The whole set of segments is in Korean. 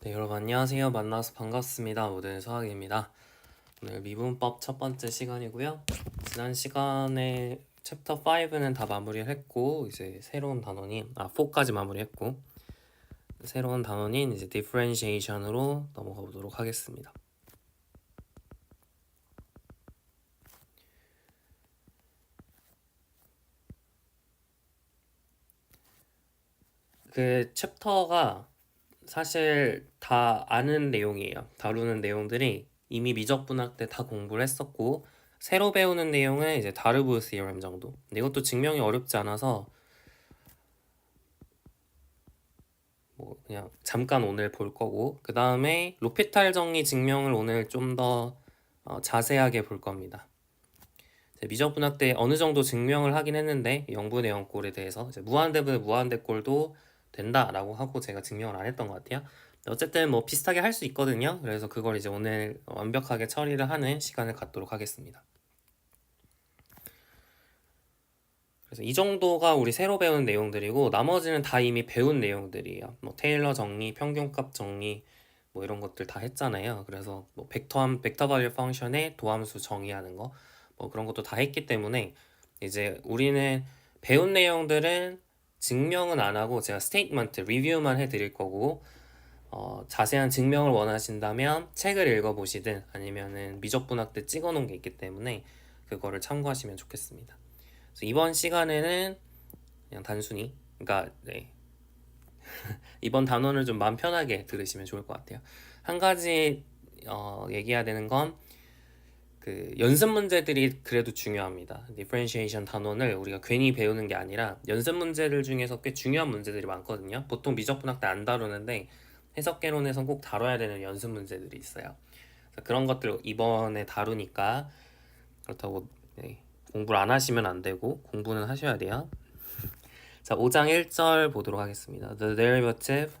네, 여러분 안녕하세요. 만나서 반갑습니다. 모든 수학입니다. 오늘 미분법 첫 번째 시간이고요. 지난 시간에 챕터 5는 다 마무리를 했고 이제 새로운 단원인 4까지 마무리했고 새로운 단원인 이제 differentiation으로 넘어가 보도록 하겠습니다. 그 챕터가 사실 다 아는 내용이에요. 다루는 내용들이 이미 미적분학 때 다 공부를 했었고 새로 배우는 내용은 이제 다르브 시어럼 정도. 근데 이것도 증명이 어렵지 않아서 뭐 그냥 잠깐 오늘 볼 거고 그 다음에 로피탈 정리 증명을 오늘 좀 더 자세하게 볼 겁니다. 미적분학 때 어느 정도 증명을 하긴 했는데 영분의 영꼴에 대해서 이제 무한대분의 무한대꼴도 된다라고 하고 제가 증명을 안 했던 것 같아요. 어쨌든 뭐 비슷하게 할 수 있거든요. 그래서 그걸 이제 오늘 완벽하게 처리를 하는 시간을 갖도록 하겠습니다. 그래서 이 정도가 우리 새로 배운 내용들이고 나머지는 다 이미 배운 내용들이에요. 뭐 테일러 정리, 평균값 정리 뭐 이런 것들 다 했잖아요. 그래서 뭐 벡터 발류 펑션의 도함수 정의하는 거 뭐 그런 것도 다 했기 때문에 이제 우리는 배운 내용들은 증명은 안 하고 제가 스테이트먼트 리뷰만 해드릴 거고 자세한 증명을 원하신다면 책을 읽어보시든 아니면은 미적분학 때 찍어놓은 게 있기 때문에 그거를 참고하시면 좋겠습니다. 그래서 이번 시간에는 그냥 단순히 그러니까 네. 이번 단원을 좀 마음 편하게 들으시면 좋을 것 같아요. 한 가지 얘기해야 되는 건 그 연습 문제들이 그래도 중요합니다. 디퍼런시에이션 단원을 우리가 괜히 배우는 게 아니라 연습 문제들 중에서 꽤 중요한 문제들이 많거든요. 보통 미적분학 때 안 다루는데 해석개론에선 꼭 다뤄야 되는 연습 문제들이 있어요. 그런 것들 이번에 다루니까 그렇다고 네, 공부를 안 하시면 안 되고 공부는 하셔야 돼요. 자, 5장 1절 보도록 하겠습니다. The derivative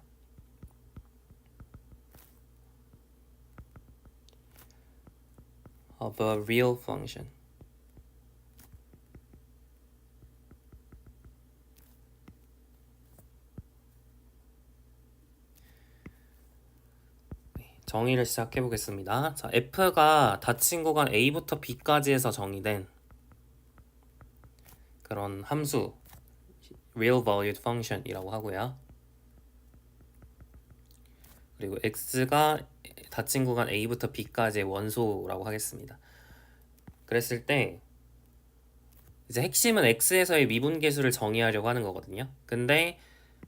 of a real function. 정의를 시작해 보겠습니다. 자, f가 닫힌 구간 a부터 b까지 해서 정의된 그런 함수 real valued function이라고 하고요. 그리고 x가 닫힌 구간 a부터 b까지의 원소라고 하겠습니다. 그랬을 때 이제 핵심은 x에서의 미분계수를 정의하려고 하는 거거든요. 근데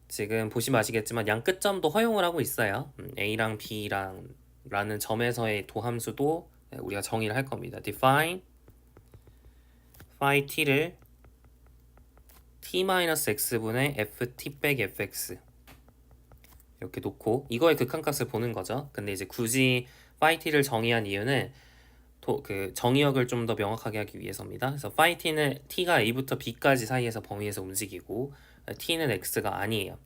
지금 보시면 아시겠지만 양 끝점도 허용을 하고 있어요. a랑 b랑 라는 점에서의 도함수도 우리가 정의를 할 겁니다. define phi t를 t-x분의 ft 빼기 fx 이렇게 놓고 이거의 극한값을 보는 거죠. 근데 이제 굳이 phi t를 정의한 이유는 그 정의역을 좀 더 명확하게 하기 위해서입니다. 그래서 phi t는 t가 a부터 b까지 사이에서 범위에서 움직이고 t는 x가 아니에요.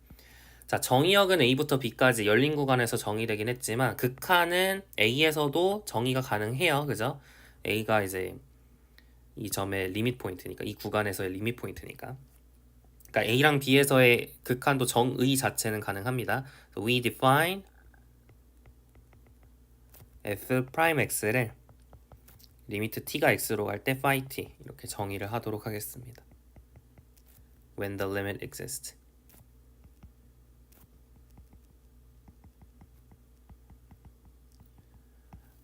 자, 정의역은 a부터 b까지 열린 구간에서 정의되긴 했지만 극한은 a에서도 정의가 가능해요. 그죠? a가 이제 이 점의 리밋 포인트니까 이 구간에서의 리밋 포인트니까 그러니까 a랑 b에서의 극한도 정의 자체는 가능합니다. So we define f prime x를 리미트 t가 x로 갈 때 phi t 이렇게 정의를 하도록 하겠습니다. When the limit exists.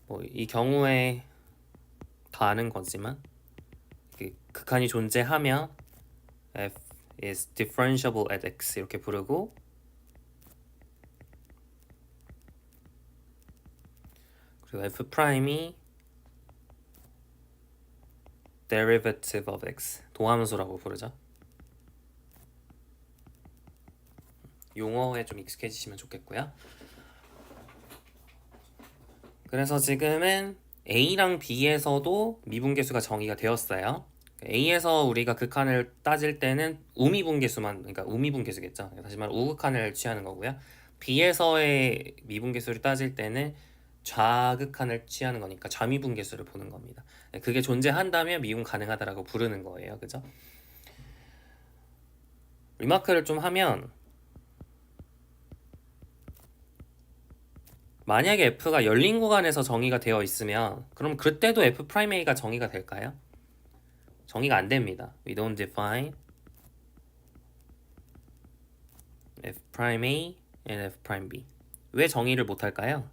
뭐 이 경우에 다 아는 거지만 극한이 존재하면 f is differentiable at x 이렇게 부르고 그리고 f 프라임이 derivative of x 도함수라고 부르죠. 용어에 좀 익숙해지시면 좋겠고요. 그래서 지금은 A랑 B에서도 미분계수가 정의가 되었어요. A에서 우리가 극한을 따질 때는 우미분계수만, 그러니까 우미분계수겠죠. 다시 말해 우극한을 취하는 거고요. B에서의 미분계수를 따질 때는 좌극한을 취하는 거니까 좌미분계수를 보는 겁니다. 그게 존재한다면 미분 가능하다라고 부르는 거예요. 그죠? 리마크를 좀 하면 만약에 f가 열린 구간에서 정의가 되어 있으면 그럼 그때도 f'a가 정의가 될까요? 정의가 안 됩니다. We don't define f'A and f'B. 왜 정의를 못 할까요?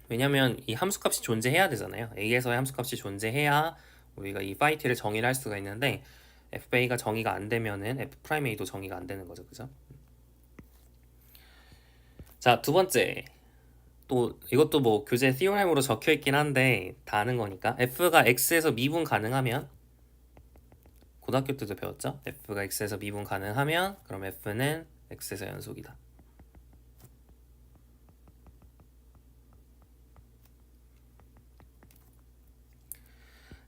왜냐면 이 함수값이 존재해야 되잖아요. A에서의 함수값이 존재해야 우리가 이 phi t를 정의를 할 수가 있는데 fA가 정의가 안 되면은 f'A도 정의가 안 되는 거죠. 그죠? 자, 두 번째. 또 이것도 뭐 교재 theorem으로 적혀 있긴 한데 다 아는 거니까 f가 x에서 미분 가능하면 고등학교 때도 배웠죠? f가 x에서 미분 가능하면 그럼 f는 x에서 연속이다.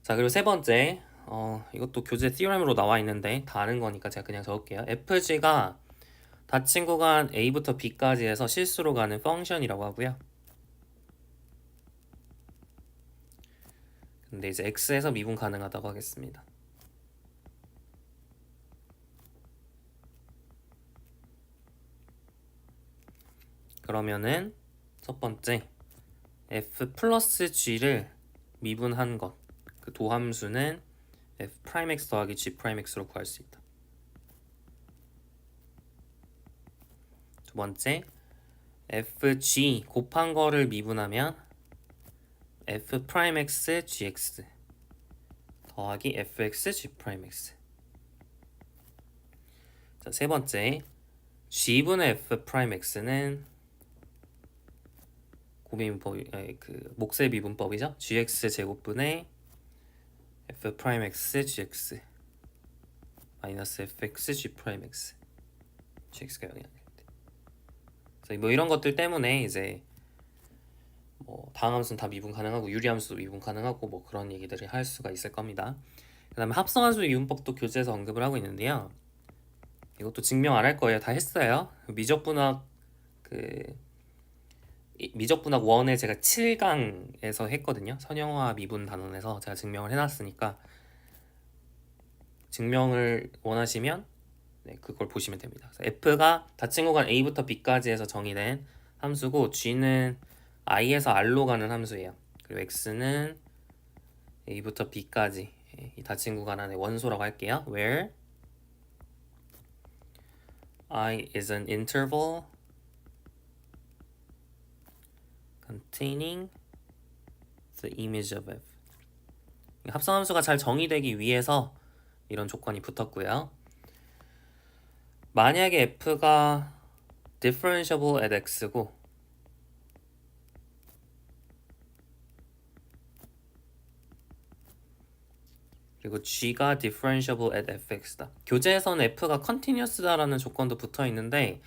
자, 그리고 세 번째 이것도 교재 theorem으로 나와 있는데 다 아는 거니까 제가 그냥 적을게요. fg가 닫힌 구간 a부터 b까지 해서 실수로 가는 펑션이라고 하고요. 근데 이제 x에서 미분 가능하다고 하겠습니다. 그러면은 첫 번째 f 플러스 g를 미분한 것, 그 도함수는 f'x 더하기 g'x로 구할 수 있다. 두 번째 fg 곱한 거를 미분하면 f'x gx 더하기 fx g'x. 자, 세 번째 g분의 f'x는 고비문법, 그 몫의 미분법이죠. gx 제곱분의 f'x gx 마이너스 fx g'x. gx가 0이 아닐 때. 뭐 이런 것들 때문에 이제 뭐 다항함수는 다 미분 가능하고 유리함수도 미분 가능하고 뭐 그런 얘기들을 할 수가 있을 겁니다. 그 다음에 합성함수 미분법도 교재에서 언급을 하고 있는데요. 이것도 증명 안 할 거예요. 다 했어요. 미적분학 미적분학 1에 제가 7강에서 했거든요. 선형화 미분 단원에서 제가 증명을 해놨으니까 증명을 원하시면 네, 그걸 보시면 됩니다. f가 닫힌 구간 a부터 b까지 해서 정의된 함수고 g는 i에서 r로 가는 함수예요. 그리고 x는 a부터 b까지 이 닫힌 구간 안에 원소라고 할게요. where I is an interval containing the image of f. 합성함수가 잘 정의되기 위해서 이런 조건이 붙었고요. 만약에 f가 differentiable at x고 그리고 g가 differentiable at fx다. 교재에서는 f가 continuous다라는 조건도 붙어 있는데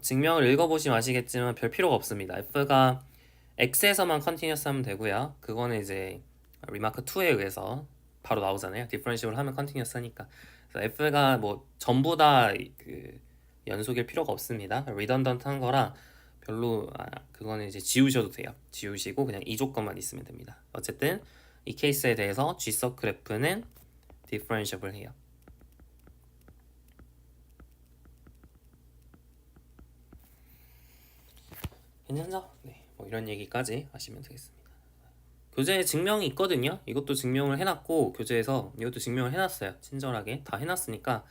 증명을 읽어보시면 아시겠지만 별 필요가 없습니다. f가 x에서만 continuous 하면 되고요. 그거는 이제 리마크 2에 의해서 바로 나오잖아요. differentiable 하면 continuous 하니까. 그래서 f가 뭐 전부 다 그 연속일 필요가 없습니다. redundant 한 거라 별로 그거는 이제 지우셔도 돼요. 지우시고 그냥 이 조건만 있으면 됩니다. 어쨌든 이 케이스에 대해서 G서클 F는 differentiable 해요. 괜찮죠? 네, 뭐 이런 얘기까지 하시면 되겠습니다. 교재에 증명이 있거든요. 이것도 증명을 해놨고 교재에서 이것도 증명을 해놨어요. 친절하게 다 해놨으니까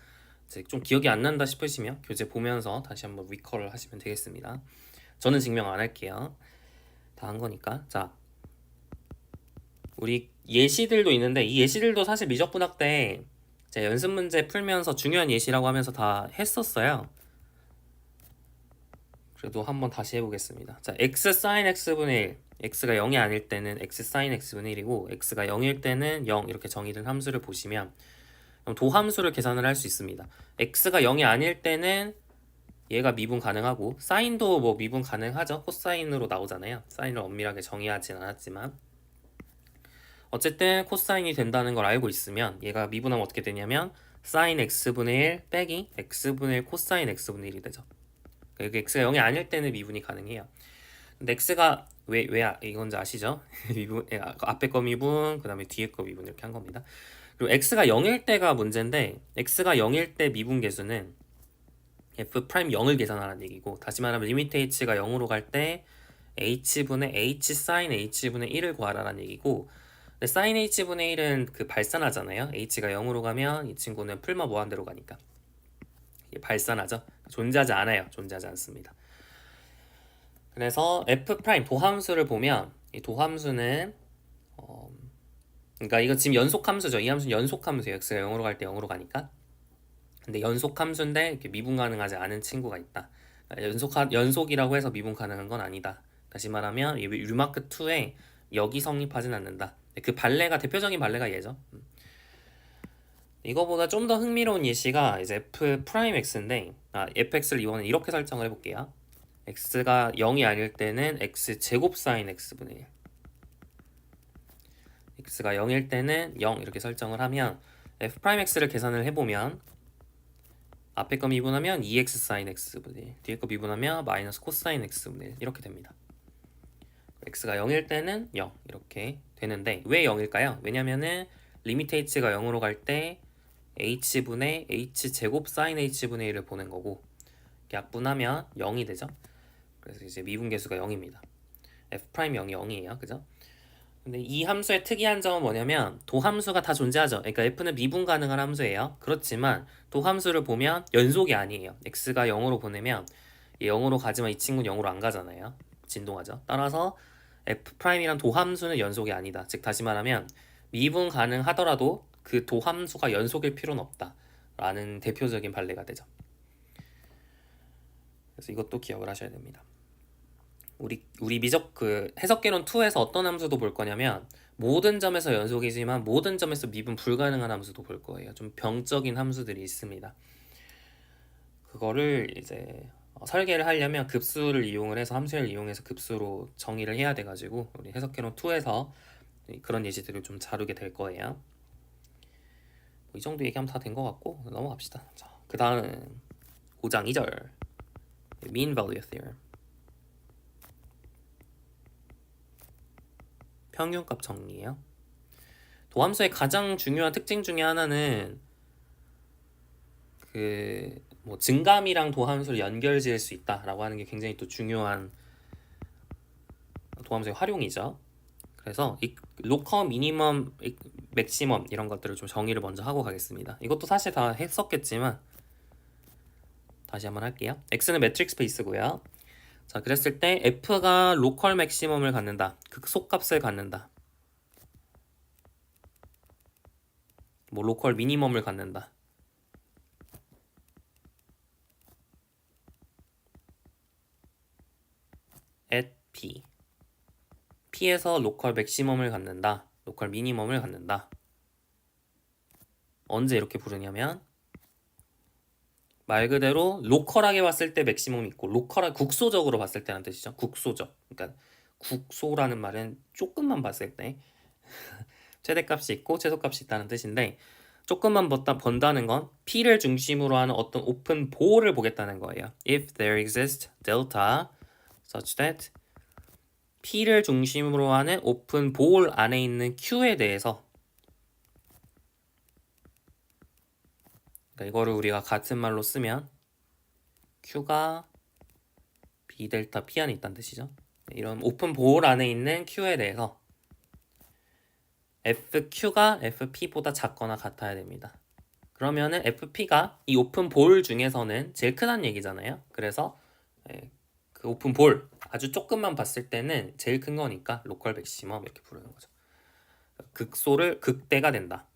이제 좀 기억이 안 난다 싶으시면 교재 보면서 다시 한번 리컬을 하시면 되겠습니다. 저는 증명 안 할게요. 다 한 거니까. 자, 우리 예시들도 있는데 이 예시들도 사실 미적분학 때 제가 연습 문제 풀면서 중요한 예시라고 하면서 다 했었어요. 그래도 한번 다시 해보겠습니다. 자, x sin x분의 1 x가 0이 아닐 때는 x sin x분의 1이고 x가 0일 때는 0 이렇게 정의된 함수를 보시면 그럼 도함수를 계산을 할 수 있습니다. x가 0이 아닐 때는 얘가 미분 가능하고 사인도 뭐 미분 가능하죠. 코사인으로 나오잖아요. 사인을 엄밀하게 정의하진 않았지만 어쨌든 코사인이 된다는 걸 알고 있으면 얘가 미분하면 어떻게 되냐면 sin x분의 1 빼기 x분의 1 코사인 x분의 1이 되죠. 그러니까 x가 0이 아닐 때는 미분이 가능해요. 근데 x가 왜 이건지 아시죠? 미분, 앞에 거 미분, 그 다음에 뒤에 거 미분 이렇게 한 겁니다. 그리고 x가 0일 때가 문제인데 x가 0일 때 미분 계수는 f 프라임 0을 계산하라는 얘기고, 다시 말하면 리미트 h가 0으로 갈 때 h분의 h sin h분의 1을 구하라는 얘기고, 근데 sin h분의 1은 그 발산하잖아요. h가 0으로 가면 이 친구는 풀마 무한대로 가니까 발산하죠. 존재하지 않아요. 존재하지 않습니다. 그래서 f 프라임 도함수를 보면 이 도함수는 그러니까 이거 지금 연속함수죠. 이 함수는 연속함수예요. x가 0으로 갈 때 0으로 가니까. 근데 연속함수인데 이렇게 미분 가능하지 않은 친구가 있다. 연속이라고 해서 미분 가능한 건 아니다. 다시 말하면 이 류마크 2에 역이 성립하진 않는다. 그 발레가 대표적인 발레가 얘죠. 이거보다 좀 더 흥미로운 예시가 이제 f 프라임 x인데, fx를 이번엔 이렇게 설정을 해볼게요. x가 0이 아닐 때는 x 제곱 사인 x분의 1, x가 0일 때는 0 이렇게 설정을 하면 f 프라임 x를 계산을 해보면 앞에 거 미분하면 2x 사인 x분의 1, 뒤에 거 미분하면 마이너스 코사인 x분의 1 이렇게 됩니다. x가 0일 때는 0 이렇게 되는데 왜 0일까요? 왜냐면은 리미트 h가 0으로 갈 때 h분의 h제곱 사인 h분의 1을 보낸 거고, 약분하면 0이 되죠. 그래서 이제 미분계수가 0입니다. f 프라임 0이 0이에요. 그죠? 근데 이 함수의 특이한 점은 뭐냐면 도함수가 다 존재하죠. 그러니까 f는 미분 가능한 함수예요. 그렇지만 도함수를 보면 연속이 아니에요. x가 0으로 보내면 0으로 가지만 이 친구는 0으로 안 가잖아요. 진동하죠. 따라서 f'이란 도함수는 연속이 아니다. 즉 다시 말하면 미분 가능하더라도 그 도함수가 연속일 필요는 없다 라는 대표적인 판례가 되죠. 그래서 이것도 기억을 하셔야 됩니다. 우리 미적 그 해석개론 2에서 어떤 함수도 볼 거냐면 모든 점에서 연속이지만 모든 점에서 미분 불가능한 함수도 볼 거예요. 좀 병적인 함수들이 있습니다. 그거를 이제 설계를 하려면 급수를 이용을 해서 함수를 이용해서 급수로 정의를 해야 돼가지고 우리 해석개론 2에서 그런 예시들을 좀 다루게 될 거예요. 이 정도 얘기하면 다 된 것 같고 넘어갑시다. 자, 그 다음 5장 2절 mean value theorem, 평균값 정리예요. 도함수의 가장 중요한 특징 중에 하나는 그 뭐 증감이랑 도함수를 연결지을 수 있다라고 하는 게 굉장히 또 중요한 도함수의 활용이죠. 그래서 이 로컬 미니멈 맥시멈 이런 것들을 좀 정의를 먼저 하고 가겠습니다. 이것도 사실 다 했었겠지만 다시 한번 할게요. x는 매트릭 스페이스고요. 자, 그랬을 때 f가 로컬 맥시멈을 갖는다. 극소값을 갖는다. 뭐 로컬 미니멈을 갖는다. at p. p에서 로컬 맥시멈을 갖는다. 로컬 미니멈을 갖는다. 언제 이렇게 부르냐면 말 그대로 로컬하게 봤을 때 맥시멈이 있고 로컬하게 국소적으로 봤을 때라는 뜻이죠. 국소적. 그러니까 국소라는 말은 조금만 봤을 때 최대값이 있고 최소값이 있다는 뜻인데, 조금만 번다는 건 P를 중심으로 하는 어떤 오픈 보호를 보겠다는 거예요. If there exists delta such that P를 중심으로 하는 오픈 볼 안에 있는 Q에 대해서, 그러니까 이거를 우리가 같은 말로 쓰면 Q가 B 델타 P 안에 있다는 뜻이죠. 이런 오픈 볼 안에 있는 Q에 대해서 FQ가 FP보다 작거나 같아야 됩니다. 그러면은 FP가 이 오픈 볼 중에서는 제일 크다는 얘기잖아요. 그래서 그 오픈 볼 아주 조금만 봤을 때는 제일 큰 거니까 로컬 맥시멈 이렇게 부르는 거죠. 극소를 극대가 된다.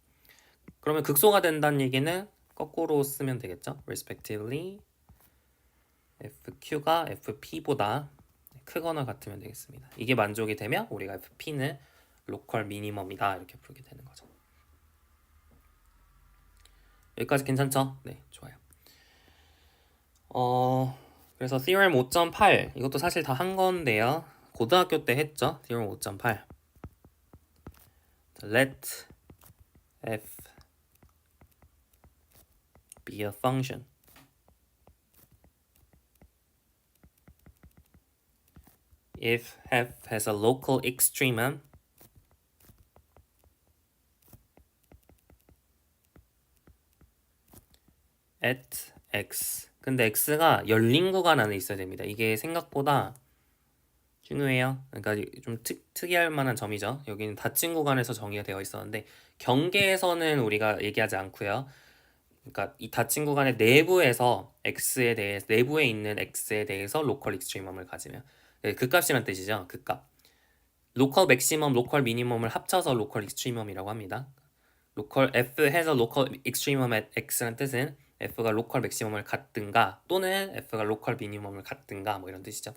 그러면 극소가 된다는 얘기는 거꾸로 쓰면 되겠죠. respectively FQ가 FP보다 크거나 같으면 되겠습니다. 이게 만족이 되면 우리가 FP는 로컬 미니멈이다 이렇게 부르게 되는 거죠. 여기까지 괜찮죠? 네, 좋아요. 그래서 theorem 5.8 이것도 사실 다 한 건데요. 고등학교 때 했죠. theorem 5.8 let f be a function if f has a local extremum at x 근데 x가 열린 구간 안에 있어야 됩니다. 이게 생각보다 중요해요. 그러니까 좀 특이할 만한 점이죠. 여기는 닫힌 구간에서 정의가 되어 있었는데 경계에서는 우리가 얘기하지 않고요. 그러니까 이 닫힌 구간의 내부에서 x에 대해 내부에 있는 x에 대해서 로컬 익스트리멈을 가지면 극값이란 뜻이죠. 극값. 로컬 맥시멈, 로컬 미니멈을 합쳐서 로컬 익스트리멈이라고 합니다. 로컬 f 해서 로컬 익스트리멈 at x라는 뜻은 f가 로컬 맥시멈을 갖든가 또는 f가 로컬 미니멈을 갖든가 뭐 이런 뜻이죠.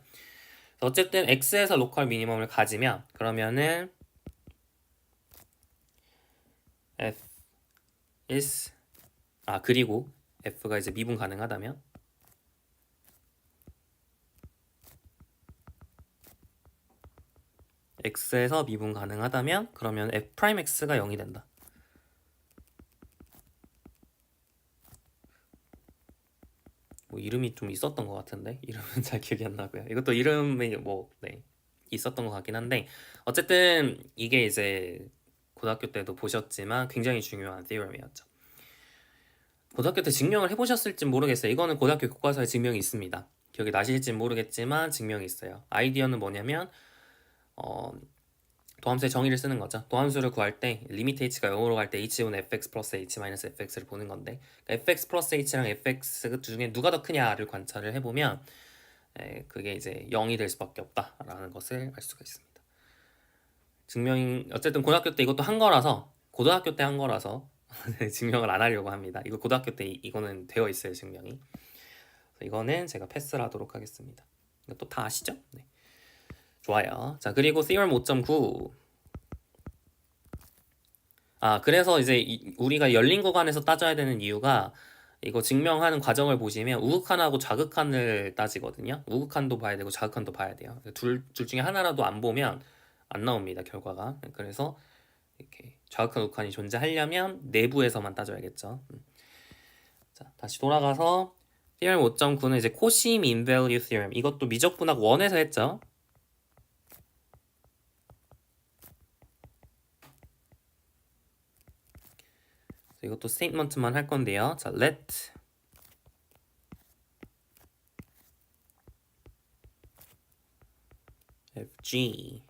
어쨌든 x에서 로컬 미니멈을 가지면 그러면은 f is 그리고 f가 이제 미분 가능하다면 x에서 미분 가능하다면 그러면 f 프라임 x가 0이 된다. 뭐 이름이 좀 있었던 것 같은데 이름은 잘 기억이 안 나고요. 이것도 이름이 있었던 것 같긴 한데 어쨌든 이게 이제 고등학교 때도 보셨지만 굉장히 중요한 theorem이었죠. 고등학교 때 증명을 해보셨을지 모르겠어요. 이거는 고등학교 교과서에 증명이 있습니다. 기억이 나실지 모르겠지만 증명이 있어요. 아이디어는 뭐냐면 도함수의 정의를 쓰는 거죠. 도함수를 구할 때 리미트 h가 0으로 갈 때 h분의 fx 플러스 h 마이너스 fx를 보는 건데 그러니까 fx 플러스 h랑 fx 중에 누가 더 크냐를 관찰을 해보면 그게 이제 0이 될 수밖에 없다라는 것을 알 수가 있습니다. 증명이 어쨌든 고등학교 때 이것도 한 거라서 고등학교 때 한 거라서 증명을 안 하려고 합니다. 이거 고등학교 때 이거는 되어 있어요 증명이. 이거는 제가 패스를 하도록 하겠습니다. 이것도 다 아시죠? 네. 좋아요. 자 그리고 theorem 5.9 그래서 이제 우리가 열린 구간에서 따져야 되는 이유가 이거 증명하는 과정을 보시면 우극한하고 좌극한을 따지거든요. 우극한도 봐야 되고 좌극한도 봐야 돼요. 둘 중에 하나라도 안 보면 안 나옵니다 결과가. 그래서 이렇게 좌극한 우극한이 존재하려면 내부에서만 따져야겠죠. 자 다시 돌아가서 theorem 5.9는 이제 코시 mean value theorem 이것도 미적분학 1에서 했죠. 이것도 스테이트먼트만 할 건데요. 자, let fg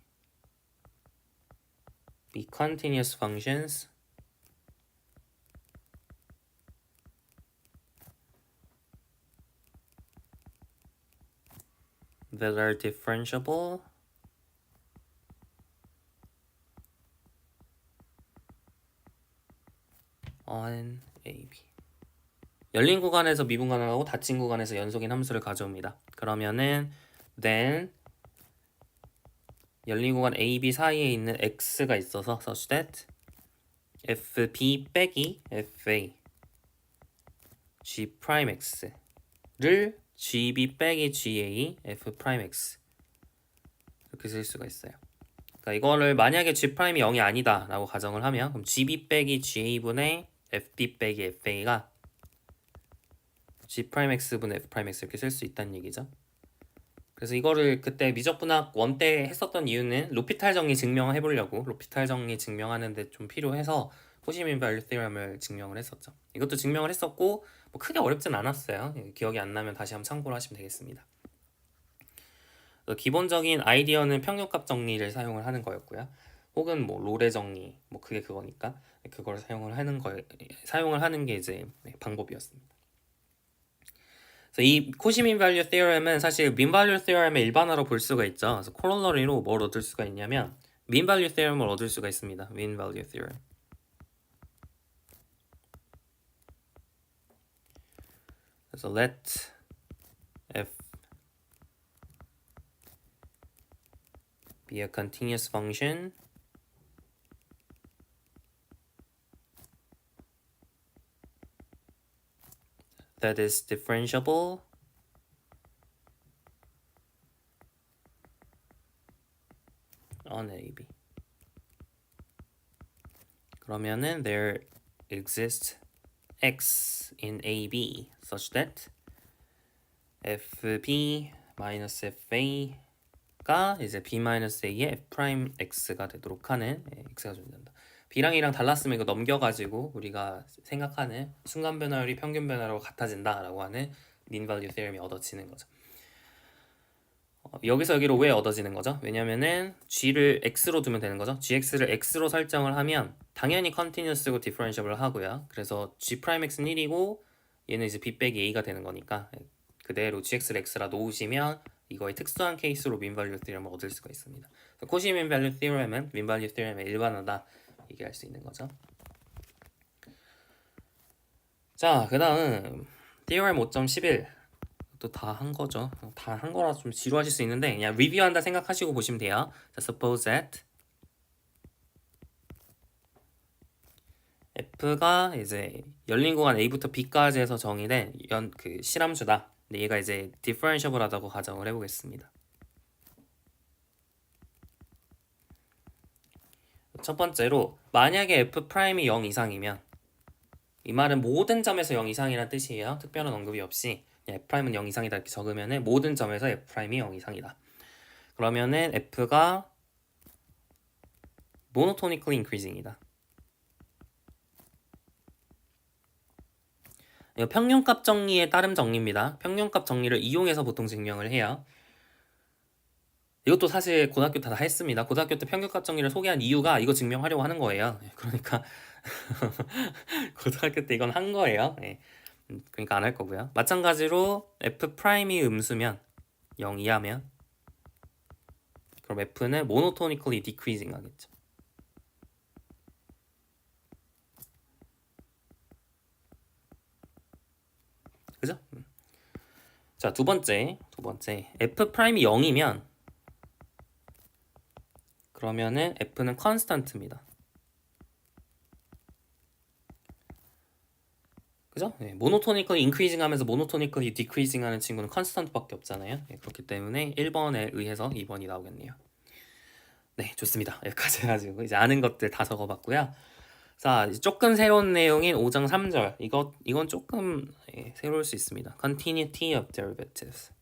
be continuous functions that are differentiable on AB. 열린 구간에서 미분 가능하고 닫힌 구간에서 연속인 함수를 가져옵니다. 그러면은 then 열린 구간 AB 사이에 있는 x가 있어서 such that fb 빼기 fa g prime x를 gb 빼기 ga f prime x 이렇게 쓸 수가 있어요. 그러니까 이거를 만약에 g 프라임이 0이 아니다 라고 가정을 하면 그럼 gb 빼기 ga분의 fd 빼기 fa가 g 프라임 x분의 f 프라임 x 이렇게 쓸 수 있다는 얘기죠. 그래서 이거를 그때 미적분학 1 때 했었던 이유는 로피탈 정리 증명해 보려고 로피탈 정리 증명하는데 좀 필요해서 코시 mean value theorem을 증명을 했었죠. 이것도 증명을 했었고 뭐 크게 어렵진 않았어요. 기억이 안 나면 다시 한번 참고를 하시면 되겠습니다. 기본적인 아이디어는 평균값 정리를 사용을 하는 거였고요. 혹은 뭐 롤의 정리, 뭐 그게 그거니까 그걸 사용을 하는 게 이제 방법이었습니다. 그래서 이 코시 mean value theorem은 사실 mean value theorem의 일반화로 볼 수가 있죠. 그래서 코롤러리로 뭘 얻을 수가 있냐면 mean value theorem을 얻을 수가 있습니다. mean value theorem. 그래서 let f be a continuous function that is differentiable on AB. 그러면은 there exists x in AB such that fb minus fa가 이제 b minus a의 f prime x가 되도록 하는 x가 존재한다. b랑 e랑 달랐으면 이거 넘겨가지고 우리가 생각하는 순간 변화율이 평균 변화로 같아진다라고 하는 mean value theorem이 얻어지는 거죠. 여기서 여기로 왜 얻어지는 거죠? 왜냐면은 g를 x로 두면 되는 거죠. gx를 x로 설정을 하면 당연히 continuous고 differentiable을 하고요. 그래서 g'x는 1이고 얘는 이제 b 빼기 a가 되는 거니까 그대로 gx를 x라 놓으시면 이거의 특수한 케이스로 mean value theorem을 얻을 수가 있습니다. 코시 mean value theorem은 mean value theorem의 일반화다 얘기할 수 있는 거죠. 자, 그 다음 theorem 5.11 또 다 한 거죠. 다 한 거라 좀 지루하실 수 있는데 그냥 리뷰한다 생각하시고 보시면 돼요. 자, suppose that f가 이제 열린 공간 a부터 b까지 해서 정의된 그 실함수다. 근데 얘가 이제 differentiable하다고 가정을 해보겠습니다. 첫 번째로 만약에 f'이 0 이상이면 이 말은 모든 점에서 0 이상이라는 뜻이에요. 특별한 언급이 없이 f'은 0 이상이다 이렇게 적으면은 모든 점에서 f'이 0 이상이다. 그러면은 f가 monotonically increasing이다. 이거 평균값 정리의 따름 정리입니다. 평균값 정리를 이용해서 보통 증명을 해요. 이것도 사실 고등학교 때 다 했습니다. 고등학교 때 평균값 정리를 소개한 이유가 이거 증명하려고 하는 거예요. 그러니까 고등학교 때 이건 한 거예요. 그러니까 안 할 거고요. 마찬가지로 f'이 음수면 0 이하면 그럼 f는 monotonically decreasing 하겠죠. 그죠? 자, 두 번째 f'이 0이면 그러면은 f는 constant입니다. 그죠? monotonically increasing 하면서 monotonically decreasing 하는 친구는 constant밖에 없잖아요. 그렇기 때문에 1번에 의해서 2번이 나오겠네요. 네, 좋습니다. 여기까지 해가지고 이제 아는 것들 다 적어봤고요. 자, 이제 조금 새로운 내용인 5장 3절 이건 조금 새로울 수 있습니다. Continuity of derivatives.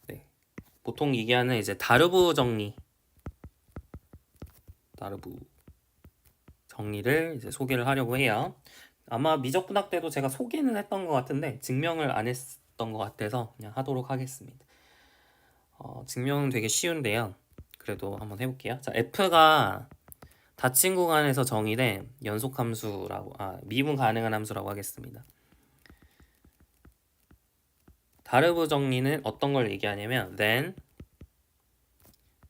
네, 보통 얘기하는 이제 다르부 정리를 이제 소개를 하려고 해요. 아마 미적분학 때도 제가 소개는 했던 것 같은데 증명을 안 했던 것 같아서 그냥 하도록 하겠습니다. 증명은 되게 쉬운데요. 그래도 한번 해볼게요. 자, f가 닫힌 구간에서 정의된 연속함수라고 미분 가능한 함수라고 하겠습니다. 다르브 정리는 어떤 걸 얘기하냐면 then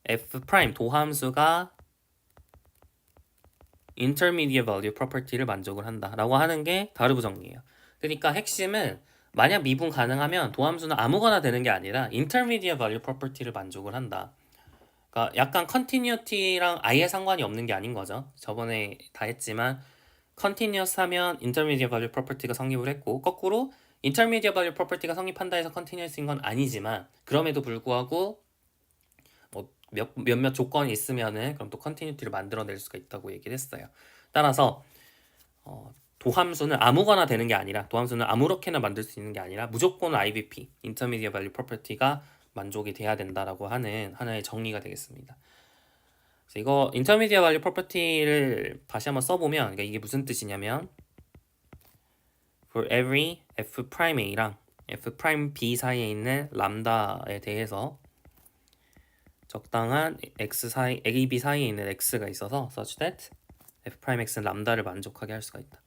f' 도함수가 intermediate value property를 만족을 한다 라고 하는 게 다르브 정리예요. 그러니까 핵심은 만약 미분 가능하면 도함수는 아무거나 되는 게 아니라 intermediate value property를 만족을 한다. 그러니까 약간 continuity랑 아예 상관이 없는 게 아닌 거죠. 저번에 다 했지만 continuous 하면 intermediate value property가 성립을 했고 거꾸로 intermediate value property가 성립한다 해서 continuous인 건 아니지만 그럼에도 불구하고 뭐 몇몇 조건이 있으면은 그럼 또 continuity를 만들어낼 수가 있다고 얘기를 했어요. 따라서 도함수는 아무거나 되는 게 아니라 도함수는 아무렇게나 만들 수 있는 게 아니라 무조건 IVP, intermediate value property가 만족이 돼야 된다라고 하는 하나의 정리가 되겠습니다. 그래서 이거 intermediate value property를 다시 한번 써보면 그러니까 이게 무슨 뜻이냐면 for every f'a랑 f'b 사이에 있는 람다에 대해서 적당한 x 사이, a, b 사이에 있는 x가 있어서 such that f'x는 람다를 만족하게 할 수가 있다.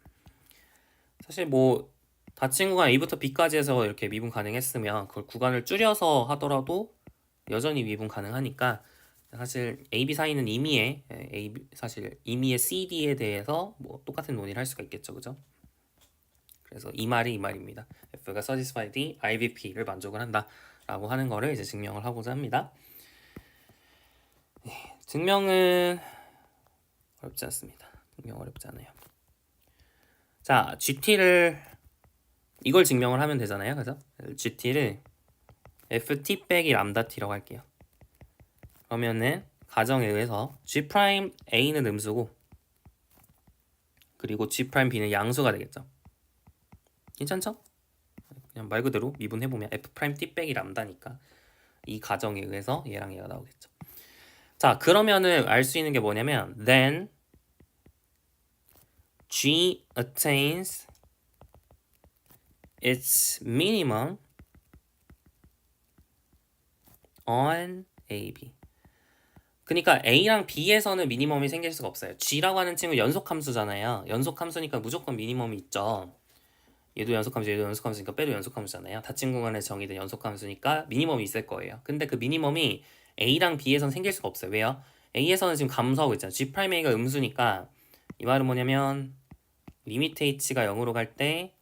사실 뭐 닫힌 구간 a부터 b까지 해서 이렇게 미분 가능했으면 그걸 구간을 줄여서 하더라도 여전히 미분 가능하니까 사실 a, b 사이는 사실 임의의 cd에 대해서 뭐 똑같은 논의를 할 수가 있겠죠, 그죠? 그래서 이 말입니다. f가 satisfy the IVP를 만족을 한다라고 하는 거를 이제 증명을 하고자 합니다. 증명은 어렵지 않습니다. 증명 어렵지 않아요. 자, GT를 이걸 증명을 하면 되잖아요, 그죠? GT를 FT 빼기 람다 T라고 할게요. 그러면은 가정에 의해서 G 프라임 A는 음수고 그리고 G 프라임 B는 양수가 되겠죠. 괜찮죠? 그냥 말 그대로 미분해보면 F 프라임 T 빼기 람다니까 이 가정에 의해서 얘랑 얘가 나오겠죠. 자, 그러면은 알 수 있는 게 뭐냐면 then G attains its minimum on AB. 그러니까 A랑 B에서는 미니멈이 생길 수가 없어요. G라고 하는 친구 연속함수잖아요. 연속함수니까 무조건 미니멈이 있죠. 얘도 연속함수, 얘도 연속함수니까 빼도 연속함수잖아요. 닫힌 공간에 정의된 연속함수니까 미니멈이 있을 거예요. 근데 그 미니멈이 A랑 B에서는 생길 수가 없어요. 왜요? A에서는 지금 감소하고 있잖아요. G'A가 음수니까 이 말은 뭐냐면 리미트 H가 0으로 갈 때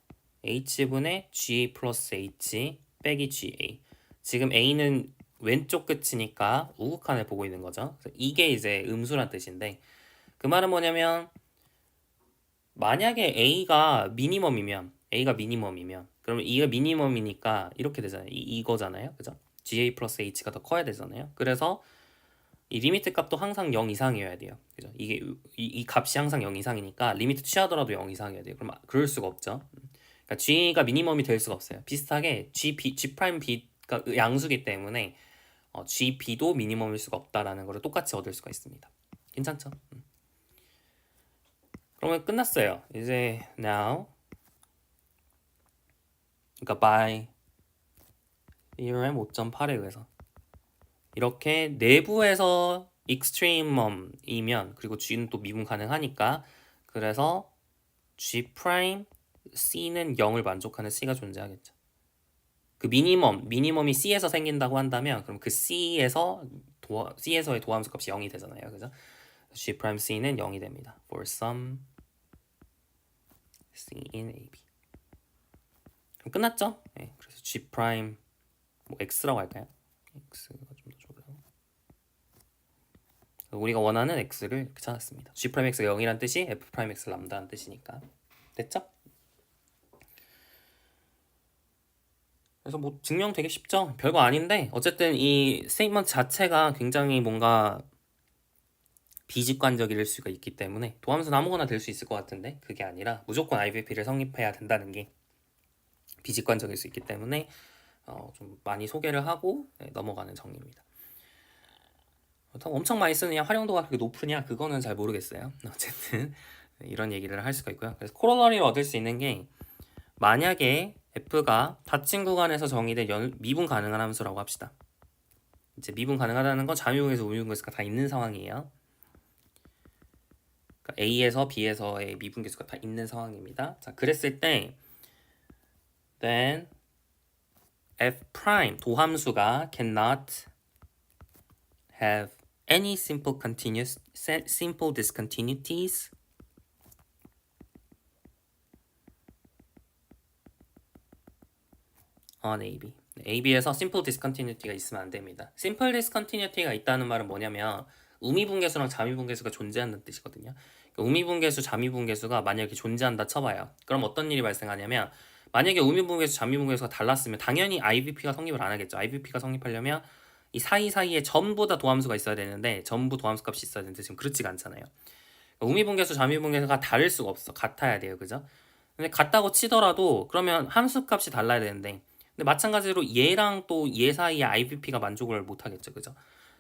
H분의 GA 플러스 H 빼기 GA. 지금 A는 왼쪽 끝이니까 우극한을 보고 있는 거죠. 그래서 이게 이제 음수란 뜻인데 그 말은 뭐냐면 만약에 A가 미니멈이면 그러면 이가 미니멈이니까 이렇게 되잖아요. 이거잖아요. 그죠? GA 플러스 H가 더 커야 되잖아요. 그래서 이 리미트 값도 항상 0 이상이어야 돼요. 그죠? 이게 이 값이 항상 0 이상이니까 리미트 취하더라도 0 이상이어야 돼요. 그럼 그럴 수가 없죠. 그러니까 G가 미니멈이 될 수가 없어요. 비슷하게 G 프라임 B가 양수기 때문에 G, B도 미니멈일 수가 없다라는 걸 똑같이 얻을 수가 있습니다. 괜찮죠? 그러면 끝났어요. 이제 now 그러니까 by theorem 5.8에 의해서 이렇게 내부에서 extremum이면 그리고 G는 또 미분 가능하니까 그래서 G 프라임 C는 0을 만족하는 C가 존재하겠죠. 그 미니멈이 C에서 생긴다고 한다면 그럼 그 C에서의 도함수 값이 0이 되잖아요. 그죠? G 프라임 C는 0이 됩니다. For some C in AB. 그럼 끝났죠? 네, 그래서 G 프라임 뭐 X라고 할까요? X가 좀 더 좋아요. 우리가 원하는 X를 이렇게 찾았습니다. G 프라임 X가 0이란 뜻이 F 프라임 X 람다란 뜻이니까 됐죠? 그래서 뭐 증명 되게 쉽죠? 별거 아닌데 어쨌든 이 스테이트먼트 자체가 굉장히 뭔가 비직관적일 수가 있기 때문에 도함수는 아무거나 될 수 있을 것 같은데 그게 아니라 무조건 IVP를 성립해야 된다는 게 비직관적일 수 있기 때문에 좀 많이 소개를 하고 넘어가는 정리입니다. 그렇다고 엄청 많이 쓰느냐 활용도가 그렇게 높으냐 그거는 잘 모르겠어요. 어쨌든 이런 얘기를 할 수가 있고요. 그래서 코로너리를 얻을 수 있는 게 만약에 F가 닫힌 구간에서 정의된 미분 가능한 함수라고 합시다. 이제 미분 가능하다는 건 자미분계수, 우미분계수가 다 있는 상황이에요. 그러니까 A에서 B에서의 미분계수가 다 있는 상황입니다. 자, 그랬을 때 then F prime 도함수가 cannot have any simple discontinuities on AB. AB에서 simple discontinuity가 있으면 안 됩니다. simple discontinuity가 있다는 말은 뭐냐면 우미분계수랑 자미분계수가 존재한다는 뜻이거든요. 그러니까 우미분계수, 자미분계수가 만약에 존재한다 쳐봐요. 그럼 어떤 일이 발생하냐면 만약에 우미분계수, 자미분계수가 달랐으면 당연히 IVP가 성립을 안 하겠죠. IVP가 성립하려면 이 사이사이에 전부 다 도함수가 있어야 되는데 전부 도함수 값이 있어야 되는데 지금 그렇지가 않잖아요. 그러니까 우미분계수, 자미분계수가 다를 수가 없어. 같아야 돼요. 그죠? 근데 같다고 치더라도 그러면 함수 값이 달라야 되는데 근데 마찬가지로 얘랑 또 얘 사이에 IVP가 만족을 못 하겠죠. 그죠?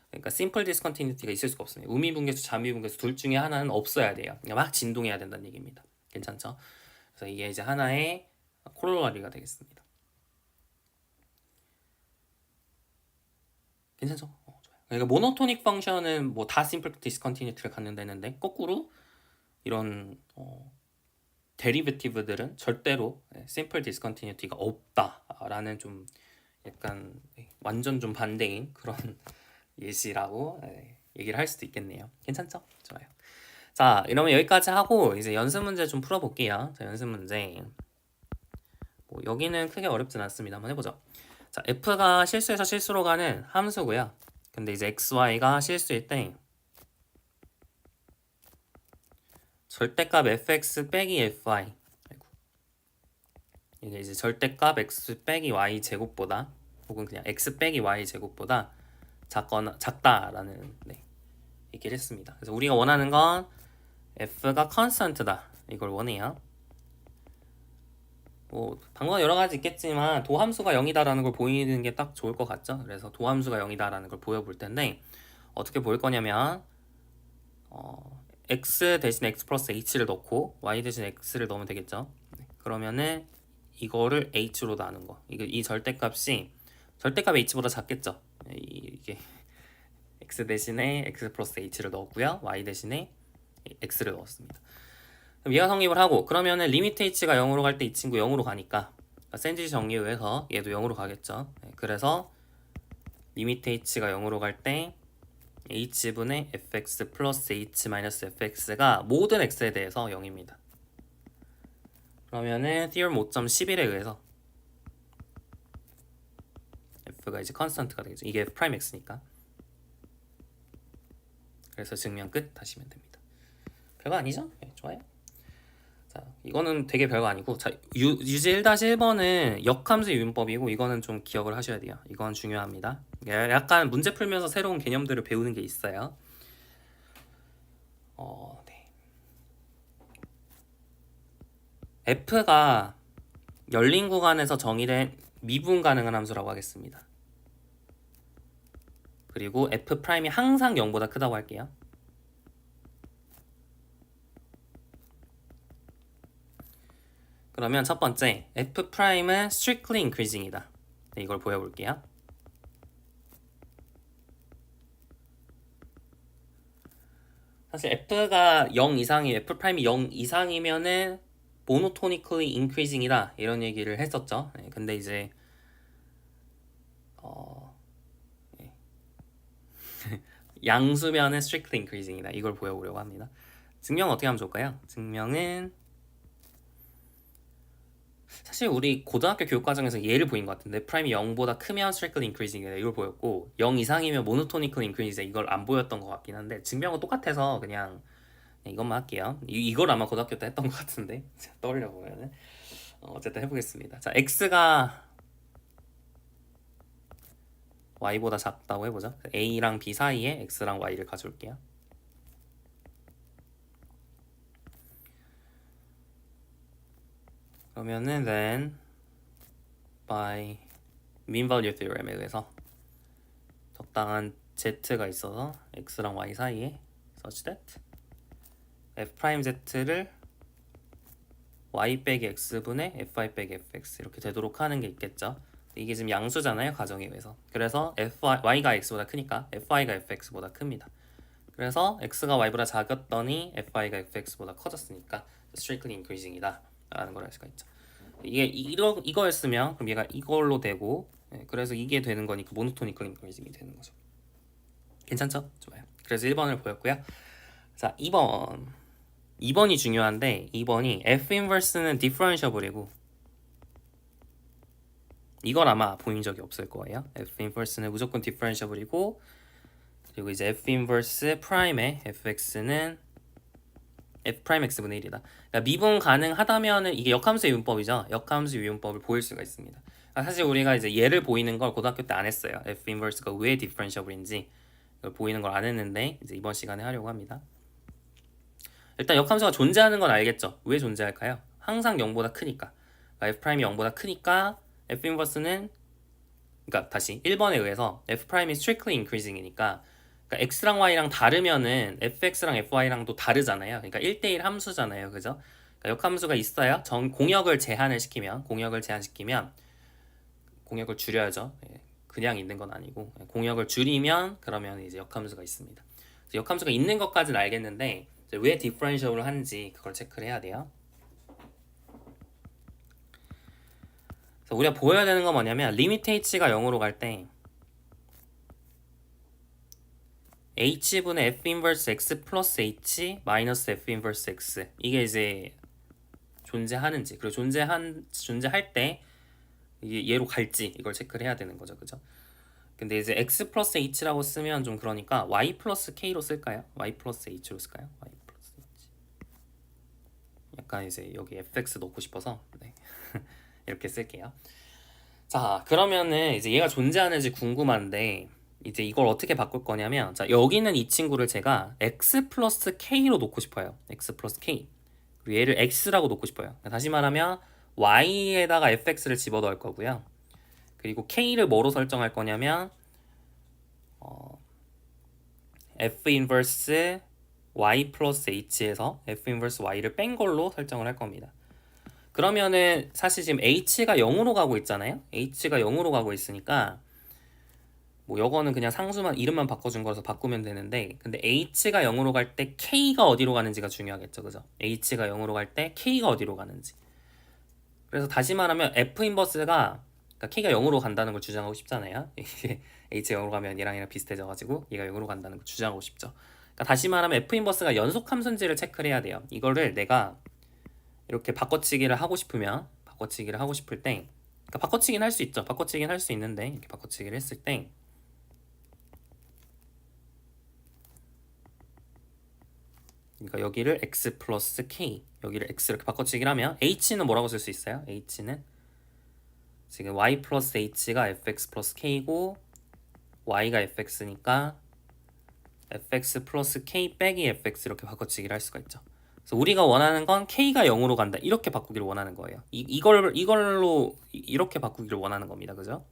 그러니까 심플 디스컨티뉴티가 있을 수가 없습니다. 우미분계수, 자미분계수 둘 중에 하나는 없어야 돼요. 그러니까 막 진동해야 된다는 얘기입니다. 괜찮죠? 그래서 이게 이제 하나의 코로라리가 되겠습니다. 괜찮죠? 좋아요. 그러니까 모노토닉 펑션은 뭐 다 심플 디스컨티뉴티를 갖는다는데 거꾸로 이런 데리베티브들은 절대로 심플 디스컨티뉴티가 없다라는 좀 약간 완전 좀 반대인 그런 예시라고 얘기를 할 수도 있겠네요. 괜찮죠? 좋아요. 자, 이러면 여기까지 하고 이제 연습 문제 좀 풀어볼게요. 자, 연습 문제. 뭐 여기는 크게 어렵진 않습니다. 한번 해보죠. 자, f가 실수에서 실수로 가는 함수고요. 근데 이제 xy가 실수일 때 절대값 fx 빼기 fy 이게 이제 절대값 x 빼기 y 제곱보다 혹은 그냥 x 빼기 y 제곱보다 작다라는 얘기를 했습니다. 그래서 우리가 원하는 건 f가 constant다 이걸 원해요. 뭐 방법은 여러 가지 있겠지만 도함수가 0이다라는 걸 보이는 게 딱 좋을 것 같죠. 그래서 도함수가 0이다라는 걸 보여볼 텐데 어떻게 보일 거냐면 x 대신 x 플러스 h를 넣고 y 대신 x를 넣으면 되겠죠. 그러면은 이거를 h로 나눈 거. 이 절대값이 절대값 h보다 작겠죠. 이게 x 대신에 x 플러스 h를 넣었고요. y 대신에 x를 넣었습니다. 그럼 얘가 성립을 하고 그러면은 리미트 h가 0으로 갈 때 이 친구 0으로 가니까 샌드위치 정리에 의해서 얘도 0으로 가겠죠. 그래서 리미트 h가 0으로 갈 때 h분의 fx 플러스 h 마이너스 fx가 모든 x에 대해서 0입니다. 그러면은 theorem 5.11에 의해서 f가 이제 컨스턴트가 되겠죠. 이게 f'x니까. 그래서 증명 끝 하시면 됩니다. 별거 아니죠? 네, 좋아요. 자, 이거는 되게 별거 아니고, 자, 유지 1-1번은 역함수 유인법이고, 이거는 좀 기억을 하셔야 돼요. 이건 중요합니다. 약간 문제 풀면서 새로운 개념들을 배우는 게 있어요. 네. f가 열린 구간에서 정의된 미분 가능한 함수라고 하겠습니다. 그리고 f'이 항상 0보다 크다고 할게요. 그러면 첫 번째, f'은 strictly increasing이다. 네, 이걸 보여볼게요. 사실 f가 0 이상이 f'이 0 이상이면은 monotonically increasing이다 이런 얘기를 했었죠. 네, 근데 이제 네. 양수면은 strictly increasing이다. 이걸 보여보려고 합니다. 증명 어떻게 하면 좋을까요? 증명은 사실 우리 고등학교 교육과정에서 얘를 보인 것 같은데 프라임이 0보다 크면 strictly increasing이다 이걸 보였고 0 이상이면 monotonically increasing이다 이걸 안 보였던 것 같긴 한데 증명은 똑같아서 그냥 이것만 할게요. 이걸 아마 고등학교 때 했던 것 같은데 떠올려 보면은 어쨌든 해보겠습니다. 자, x가 y보다 작다고 해보자. a랑 b 사이에 x랑 y를 가져올게요. 그러면은 then by mean value theorem에 의해서 적당한 z가 있어서 x랑 y 사이에 such that f'z를 y 빼기 x분의 fi 빼기 fx 이렇게 되도록 하는 게 있겠죠. 이게 지금 양수잖아요, 가정에 의해서. 그래서 y가 x보다 크니까 fi가 fx보다 큽니다. 그래서 x가 y보다 작았더니 fi가 fx보다 커졌으니까 strictly increasing이다 라는 걸 알 수가 있죠. 이게 이거였으면 그럼 얘가 이걸로 되고 그래서 이게 되는 거니까 monotonically increasing이 되는 거죠. 괜찮죠? 좋아요. 그래서 1번을 보였고요. 자, 2번이 중요한데 2번이 f 인버스는 디퍼런셔블이고 이걸 아마 보인 적이 없을 거예요. f 인버스는 무조건 디퍼런셔블이고 그리고 이제 f 인버스 프라임의 fx는 f 프라임 x분의 1이다. 그러니까 미분 가능하다면은 이게 역함수 유인법이죠. 역함수 유인법을 보일 수가 있습니다. 그러니까 사실 우리가 이제 얘를 보이는 걸 고등학교 때 안 했어요. f 인버스가 왜 디퍼런셔블인지 이걸 보이는 걸 안 했는데 이제 이번 시간에 하려고 합니다. 일단 역함수가 존재하는 건 알겠죠? 왜 존재할까요? 항상 0보다 크니까. 그러니까 f'이 0보다 크니까 f 인버스는 그러니까 다시 1번에 의해서 f'이 strictly increasing이니까 그러니까 x랑 y랑 다르면은 fx랑 fy랑도 다르잖아요. 그러니까 1대1 함수잖아요. 그죠? 그러니까 역함수가 있어야 공역을 제한시키면 공역을 줄여야죠. 그냥 있는 건 아니고 공역을 줄이면 그러면 이제 역함수가 있습니다. 역함수가 있는 것까지는 알겠는데 왜 디퍼런셜을 하는지 그걸 체크를 해야 돼요. 그래서 우리가 보여야 되는 건 뭐냐면 리미트 h가 0으로 갈 때 h분의 f 인버스 x 플러스 h 마이너스 f 인버스 x 이게 이제 존재하는지 그리고 존재할 때 이게 얘로 갈지 이걸 체크를 해야 되는 거죠. 그죠? 근데 이제 x 플러스 h라고 쓰면 좀 그러니까 y 플러스 k로 쓸까요? y 플러스 h로 쓸까요? y 플러스 h 약간 이제 여기 fx 넣고 싶어서 네. 이렇게 쓸게요. 자, 그러면은 이제 얘가 존재하는지 궁금한데 이제 이걸 어떻게 바꿀 거냐면 자, 여기는 이 친구를 제가 x 플러스 k로 놓고 싶어요. x 플러스 k 그리고 얘를 x라고 놓고 싶어요. 다시 말하면 y에다가 fx를 집어넣을 거고요. 그리고 k를 뭐로 설정할 거냐면 f 인버스 y 플러스 h에서 f 인버스 y를 뺀 걸로 설정을 할 겁니다. 그러면은 사실 지금 h가 0으로 가고 있잖아요. h가 0으로 가고 있으니까 뭐 요거는 그냥 상수만 이름만 바꿔준 거라서 바꾸면 되는데, 근데 h가 0으로 갈 때 k가 어디로 가는지가 중요하겠죠, 그죠? h가 0으로 갈 때 k가 어디로 가는지. 그래서 다시 말하면 f 인버스가, 그러니까 k가 0으로 간다는 걸 주장하고 싶잖아요. 이게 h가 0으로 가면 얘랑 비슷해져가지고 얘가 0으로 간다는 걸 주장하고 싶죠. 그러니까 다시 말하면 f 인버스가 연속 함수인지를 체크를 해야 돼요. 이거를 내가 이렇게 바꿔치기를 하고 싶으면, 바꿔치기를 하고 싶을 때, 그러니까 바꿔치기는 할 수 있죠. 바꿔치기는 할 수 있는데, 이렇게 바꿔치기를 했을 때 그러니까 여기를 x 플러스 k, 여기를 x 이렇게 바꿔치기를 하면 h는 뭐라고 쓸 수 있어요? h는 지금 y 플러스 h가 fx 플러스 k고 y가 fx니까 fx 플러스 k 빼기 fx 이렇게 바꿔치기를 할 수가 있죠. 그래서 우리가 원하는 건 k가 0으로 간다 이렇게 바꾸기를 원하는 거예요. 이걸로 이렇게 바꾸기를 원하는 겁니다. 그죠?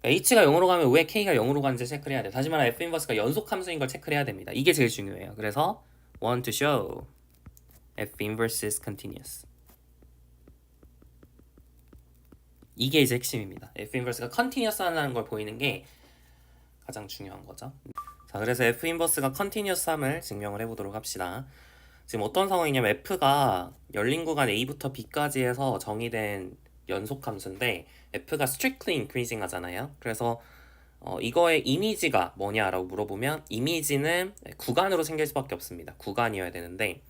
h가 0으로 가면 왜 k가 0으로 가는지 체크를 해야 돼요. 다시 말하면 f 인버스가 연속 함수인 걸 체크를 해야 됩니다. 이게 제일 중요해요. 그래서 want to show f inverse is continuous. 이게 이제 핵심입니다. f inverse가 continuous 하는 걸 보이는 게 가장 중요한 거죠. 자, 그래서 f 인버스가 continuous 함을 증명을 해보도록 합시다. 지금 어떤 상황이냐면 f가 열린 구간 a부터 b까지 해서 정의된 연속 함수인데 f가 strictly increasing 하잖아요. 그래서 이거의 이미지가 뭐냐라고 물어보면 이미지는 구간으로 생길 수밖에 없습니다. 구간이어야 되는데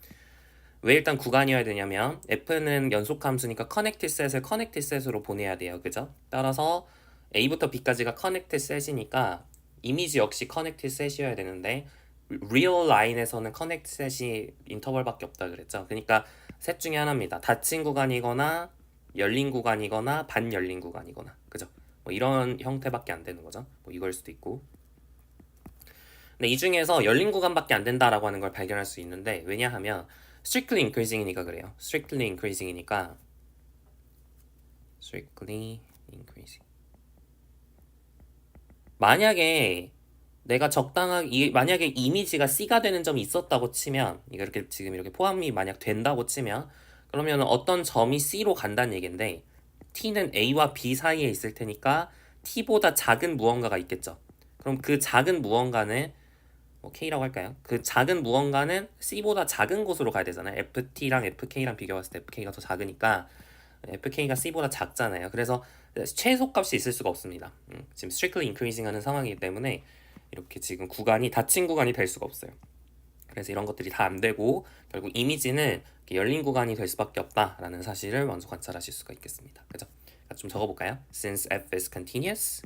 왜 일단 구간이어야 되냐면 f는 연속 함수니까 connected set을 connected set으로 보내야 돼요. 그죠? 따라서 a부터 b까지가 connected set이니까 이미지 역시 connected set이어야 되는데 real line에서는 connected set이 인터벌밖에 없다 그랬죠. 그러니까 셋 중에 하나입니다. 닫힌 구간이거나 열린 구간이거나 반열린 구간이거나, 그죠? 뭐 이런 형태밖에 안 되는 거죠. 뭐 이걸 수도 있고. 근데 이 중에서 열린 구간밖에 안 된다라고 하는 걸 발견할 수 있는데, 왜냐하면 strictly increasing이니까 그래요. strictly increasing이니까 strictly increasing. 만약에 내가 적당하게 만약에 이미지가 C가 되는 점이 있었다고 치면, 이거 이렇게 지금 이렇게 포함이 만약 된다고 치면, 그러면 어떤 점이 C로 간다는 얘긴데 T는 A와 B 사이에 있을 테니까 T보다 작은 무언가가 있겠죠. 그럼 그 작은 무언가는 뭐 K라고 할까요? 그 작은 무언가는 C보다 작은 곳으로 가야 되잖아요. FT랑 FK랑 비교했을 때 FK가 더 작으니까 FK가 C보다 작잖아요. 그래서 최소값이 있을 수가 없습니다. 지금 strictly increasing 하는 상황이기 때문에 이렇게 지금 구간이 닫힌 구간이 될 수가 없어요. 그래서 이런 것들이 다 안 되고 결국 이미지는 열린 구간이 될 수밖에 없다라는 사실을 먼저 관찰하실 수가 있겠습니다. 그죠? 좀 적어볼까요? Since f is continuous,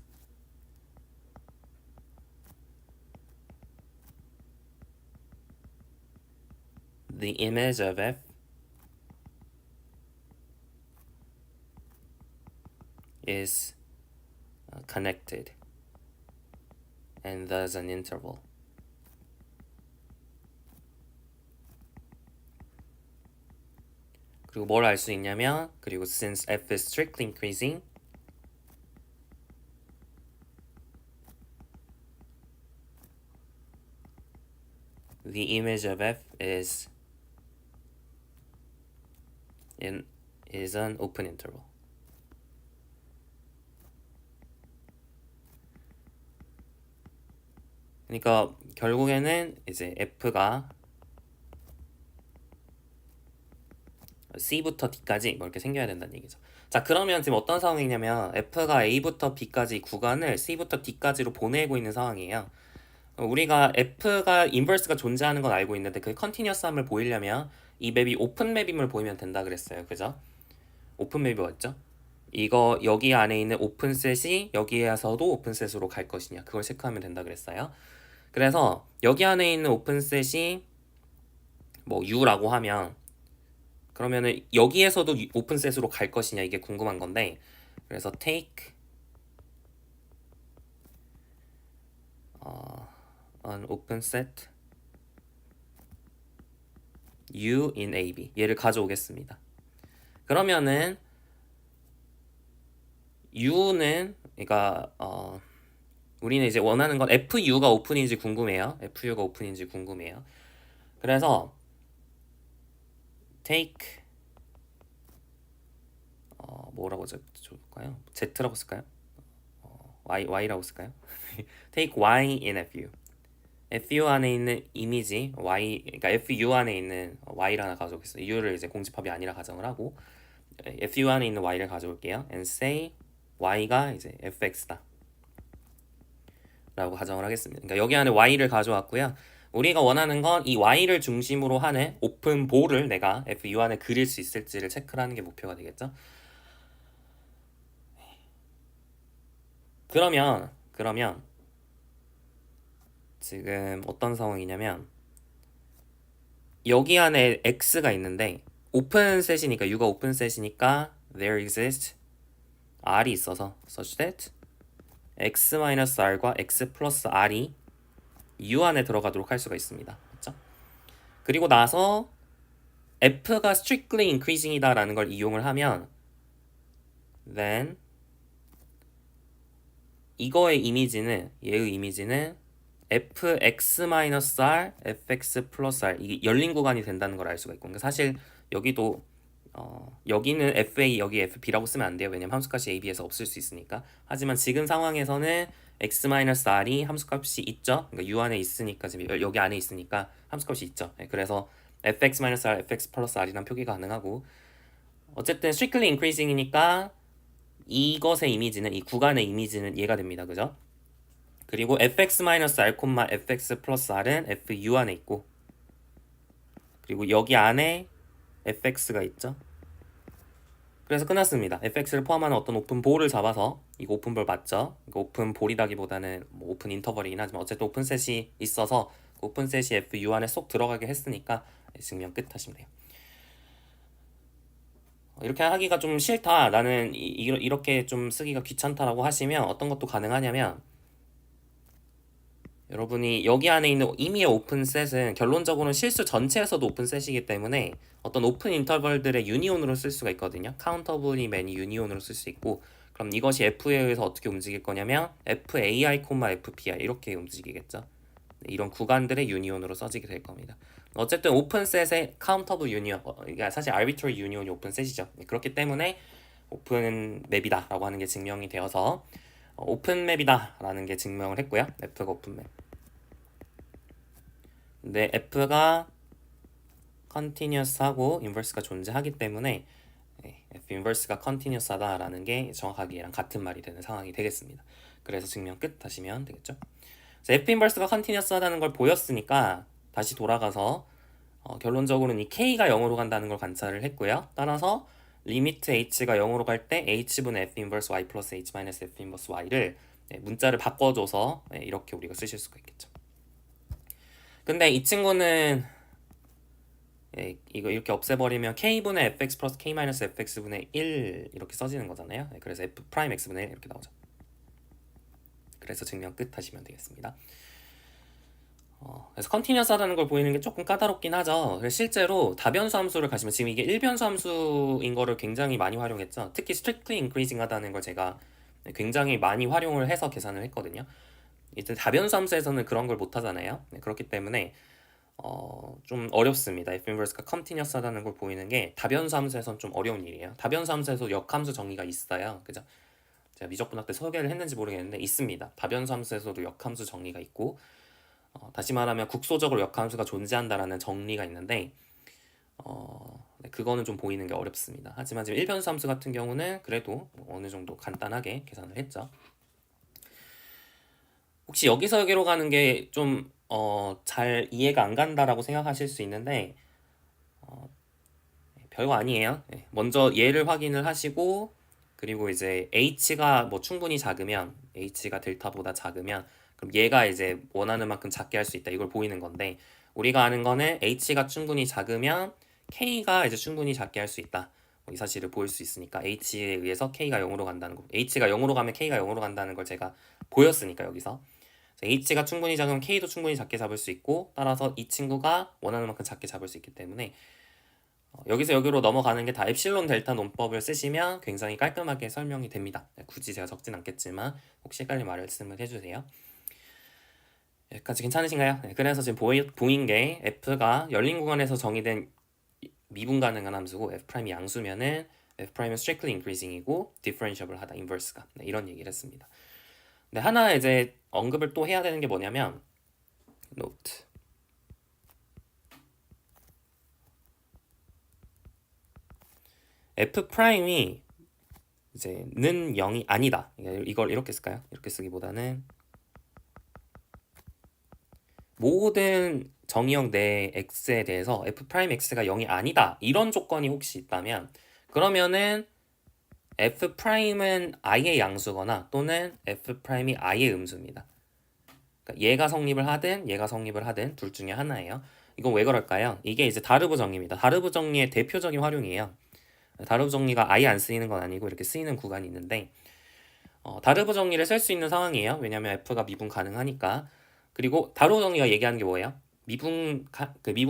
the image of f is connected and thus an interval. 그리고 뭘 알 수 있냐면, 그리고 since f is strictly increasing, the image of f is an open interval. 그러니까 결국에는 이제 f가 C부터 D까지 뭐 이렇게 생겨야 된다는 얘기죠. 자, 그러면 지금 어떤 상황이냐면 f가 A부터 B까지 구간을 C부터 D까지로 보내고 있는 상황이에요. 우리가 f가 인버스가 존재하는 건 알고 있는데 그 컨티뉴어스함을 보이려면 이 맵이 오픈 맵임을 보이면 된다 그랬어요. 그죠? 오픈 맵이 뭐였죠? 이거 여기 안에 있는 오픈셋이 여기에서도 오픈셋으로 갈 것이냐, 그걸 체크하면 된다 그랬어요. 그래서 여기 안에 있는 오픈셋이 뭐 U라고 하면 그러면은 여기에서도 오픈셋으로 갈 것이냐, 이게 궁금한 건데, 그래서 take an open set U in AB, 얘를 가져오겠습니다. 그러면은 U는 그러니까 우리는 이제 원하는 건 FU가 오픈인지 궁금해요. FU가 오픈인지 궁금해요. 그래서 take 뭐라고 좋을까요? Z라고 쓸까요? Y라고 쓸까요? take Y in FU. FU 안에 있는 이미지 Y, 그러니까 FU 안에 있는 Y를 하나 가져오겠어요. U를 이제 공집합이 아니라 가정을 하고 FU 안에 있는 Y를 가져올게요. and say Y가 이제 fx다 라고 가정을 하겠습니다. 그러니까 여기 안에 Y를 가져왔고요. 우리가 원하는 건 이 Y를 중심으로 하는 오픈 볼을 내가 FU 안에 그릴 수 있을지를 체크를 하는 게 목표가 되겠죠. 그러면 지금 어떤 상황이냐면 여기 안에 X가 있는데 오픈셋이니까 U가 오픈셋이니까 there exists R이 있어서 such that X-R과 X 플러스 R이 U 안에 들어가도록 할 수가 있습니다. 그렇죠? 그리고 나서 F가 strictly increasing이다 라는 걸 이용을 하면 then 이거의 이미지는 얘의 이미지는 fx-r, fx 플러스 r 이게 열린 구간이 된다는 걸 알 수가 있고, 그러니까 사실 여기도 여기는 fa 여기 fb라고 쓰면 안 돼요. 왜냐면 함수값이 ab에서 없을 수 있으니까. 하지만 지금 상황에서는 x-r이 함수값이 있죠. 그러니까 u 안에 있으니까 지금 여기 안에 있으니까 함수값이 있죠. 그래서 fx-r, fx 플러스 r이란 표기가 가능하고, 어쨌든 strictly increasing이니까 이것의 이미지는 이 구간의 이미지는 얘가 됩니다. 그죠? 그리고 fx-r, fx 플러스 r은 fu 안에 있고, 그리고 여기 안에 fx가 있죠. 그래서 끝났습니다. fx를 포함하는 어떤 오픈 볼을 잡아서, 이거 오픈 볼 맞죠? 이거 오픈 볼이라기보다는 뭐 오픈 인터벌이긴 하지만 어쨌든 오픈셋이 있어서 그 오픈셋이 fu 안에 쏙 들어가게 했으니까 증명 끝 하시면 돼요. 이렇게 하기가 좀 싫다, 나는 이렇게 좀 쓰기가 귀찮다라고 하시면 어떤 것도 가능하냐면, 여러분이 여기 안에 있는 임의의 오픈셋은 결론적으로는 실수 전체에서도 오픈셋이기 때문에 어떤 오픈 인터벌들의 유니온으로 쓸 수가 있거든요. 카운터블리 매니 유니온으로 쓸 수 있고, 그럼 이것이 F에 의해서 어떻게 움직일 거냐면 FAI, FPI 이렇게 움직이겠죠. 이런 구간들의 유니온으로 써지게 될 겁니다. 어쨌든 오픈셋의 카운터블 유니온, 그러니까 사실 arbitrary 유니온이 오픈셋이죠. 그렇기 때문에 오픈 맵이다 라고 하는 게 증명이 되어서 오픈 맵이다 라는 게 증명을 했고요. F가 오픈 맵. 근데 F가 continuous하고 inverse가 존재하기 때문에 F inverse가 continuous하다 라는 게 정확하게 얘랑 같은 말이 되는 상황이 되겠습니다. 그래서 증명 끝 하시면 되겠죠. F inverse가 continuous하다는 걸 보였으니까 다시 돌아가서 결론적으로는 이 K가 0으로 간다는 걸 관찰을 했고요. 따라서 리미트 H가 0으로 갈 때 H분의 F inverse Y 플러스 H 마이너스 F inverse Y를 문자를 바꿔줘서 이렇게 우리가 쓰실 수가 있겠죠. 근데 이 친구는 이거 이렇게 없애버리면 K분의 fx 플러스 K 마이너스 fx분의 1 이렇게 써지는 거잖아요. 그래서 f 프라임 x분의 1 이렇게 나오죠. 그래서 증명 끝 하시면 되겠습니다. 그래서 컨티뉴어스 하다는 걸 보이는 게 조금 까다롭긴 하죠. 그래서 실제로 다변수 함수를 가시면 지금 이게 1변수 함수인 거를 굉장히 많이 활용했죠. 특히 strictly increasing 하다는 걸 제가 굉장히 많이 활용을 해서 계산을 했거든요. 이제 다변수 함수에서는 그런 걸 못 하잖아요. 그렇기 때문에 좀 어렵습니다. F 인버스가 컨티뉴어스 하다는 걸 보이는 게 다변수 함수에서는 좀 어려운 일이에요. 다변수 함수에서 역함수 정의가 있어요. 그죠? 제가 미적분학 때 소개를 했는지 모르겠는데 있습니다. 다변수 함수에서도 역함수 정의가 있고, 다시 말하면 국소적으로 역함수가 존재한다라는 정리가 있는데 그거는 좀 보이는 게 어렵습니다. 하지만 지금 1변수 함수 같은 경우는 그래도 어느 정도 간단하게 계산을 했죠. 혹시 여기서 여기로 가는 게 좀 잘 이해가 안 간다라고 생각하실 수 있는데 별거 아니에요. 먼저 얘를 확인을 하시고, 그리고 이제 h가 뭐 충분히 작으면, h가 델타보다 작으면 그럼 얘가 이제 원하는 만큼 작게 할 수 있다, 이걸 보이는 건데, 우리가 아는 거는 h가 충분히 작으면 k가 이제 충분히 작게 할 수 있다, 이 사실을 보일 수 있으니까 h에 의해서 k가 0으로 간다는 거, h가 0으로 가면 k가 0으로 간다는 걸 제가 보였으니까 여기서 h가 충분히 작으면 k도 충분히 작게 잡을 수 있고, 따라서 이 친구가 원하는 만큼 작게 잡을 수 있기 때문에 여기서 여기로 넘어가는 게 다 엡실론 델타 논법을 쓰시면 굉장히 깔끔하게 설명이 됩니다. 굳이 제가 적진 않겠지만 혹시 헷갈린 말씀을 해주세요. 여기까지 괜찮으신가요? 네, 그래서 지금 보인 게 f가 열린 구간에서 정의된 미분 가능한 함수고 f'이 양수면은 f'은 strictly increasing이고 differentiable 하다 inverse가 네, 이런 얘기를 했습니다. 근데 하나 이제 언급을 또 해야 되는 게 뭐냐면 note f'이 이제 는 0이 아니다. 이걸 이렇게 쓸까요? 이렇게 쓰기보다는 모든 정의역 내 x에 대해서 f'x가 0이 아니다. 이런 조건이 혹시 있다면 그러면은 f'은 i의 양수거나 또는 f'이 i의 음수입니다. 그러니까 얘가 성립을 하든 얘가 성립을 하든 둘 중에 하나예요. 이건 왜 그럴까요? 이게 이제 다르브 정리입니다. 다르브 정리의 대표적인 활용이에요. 다르브 정리가 아예 안 쓰이는 건 아니고 이렇게 쓰이는 구간이 있는데 다르브 정리를 쓸 수 있는 상황이에요. 왜냐면 f가 미분 가능하니까. 그리고 다르브 정리가 얘기하는 게 뭐예요? 미분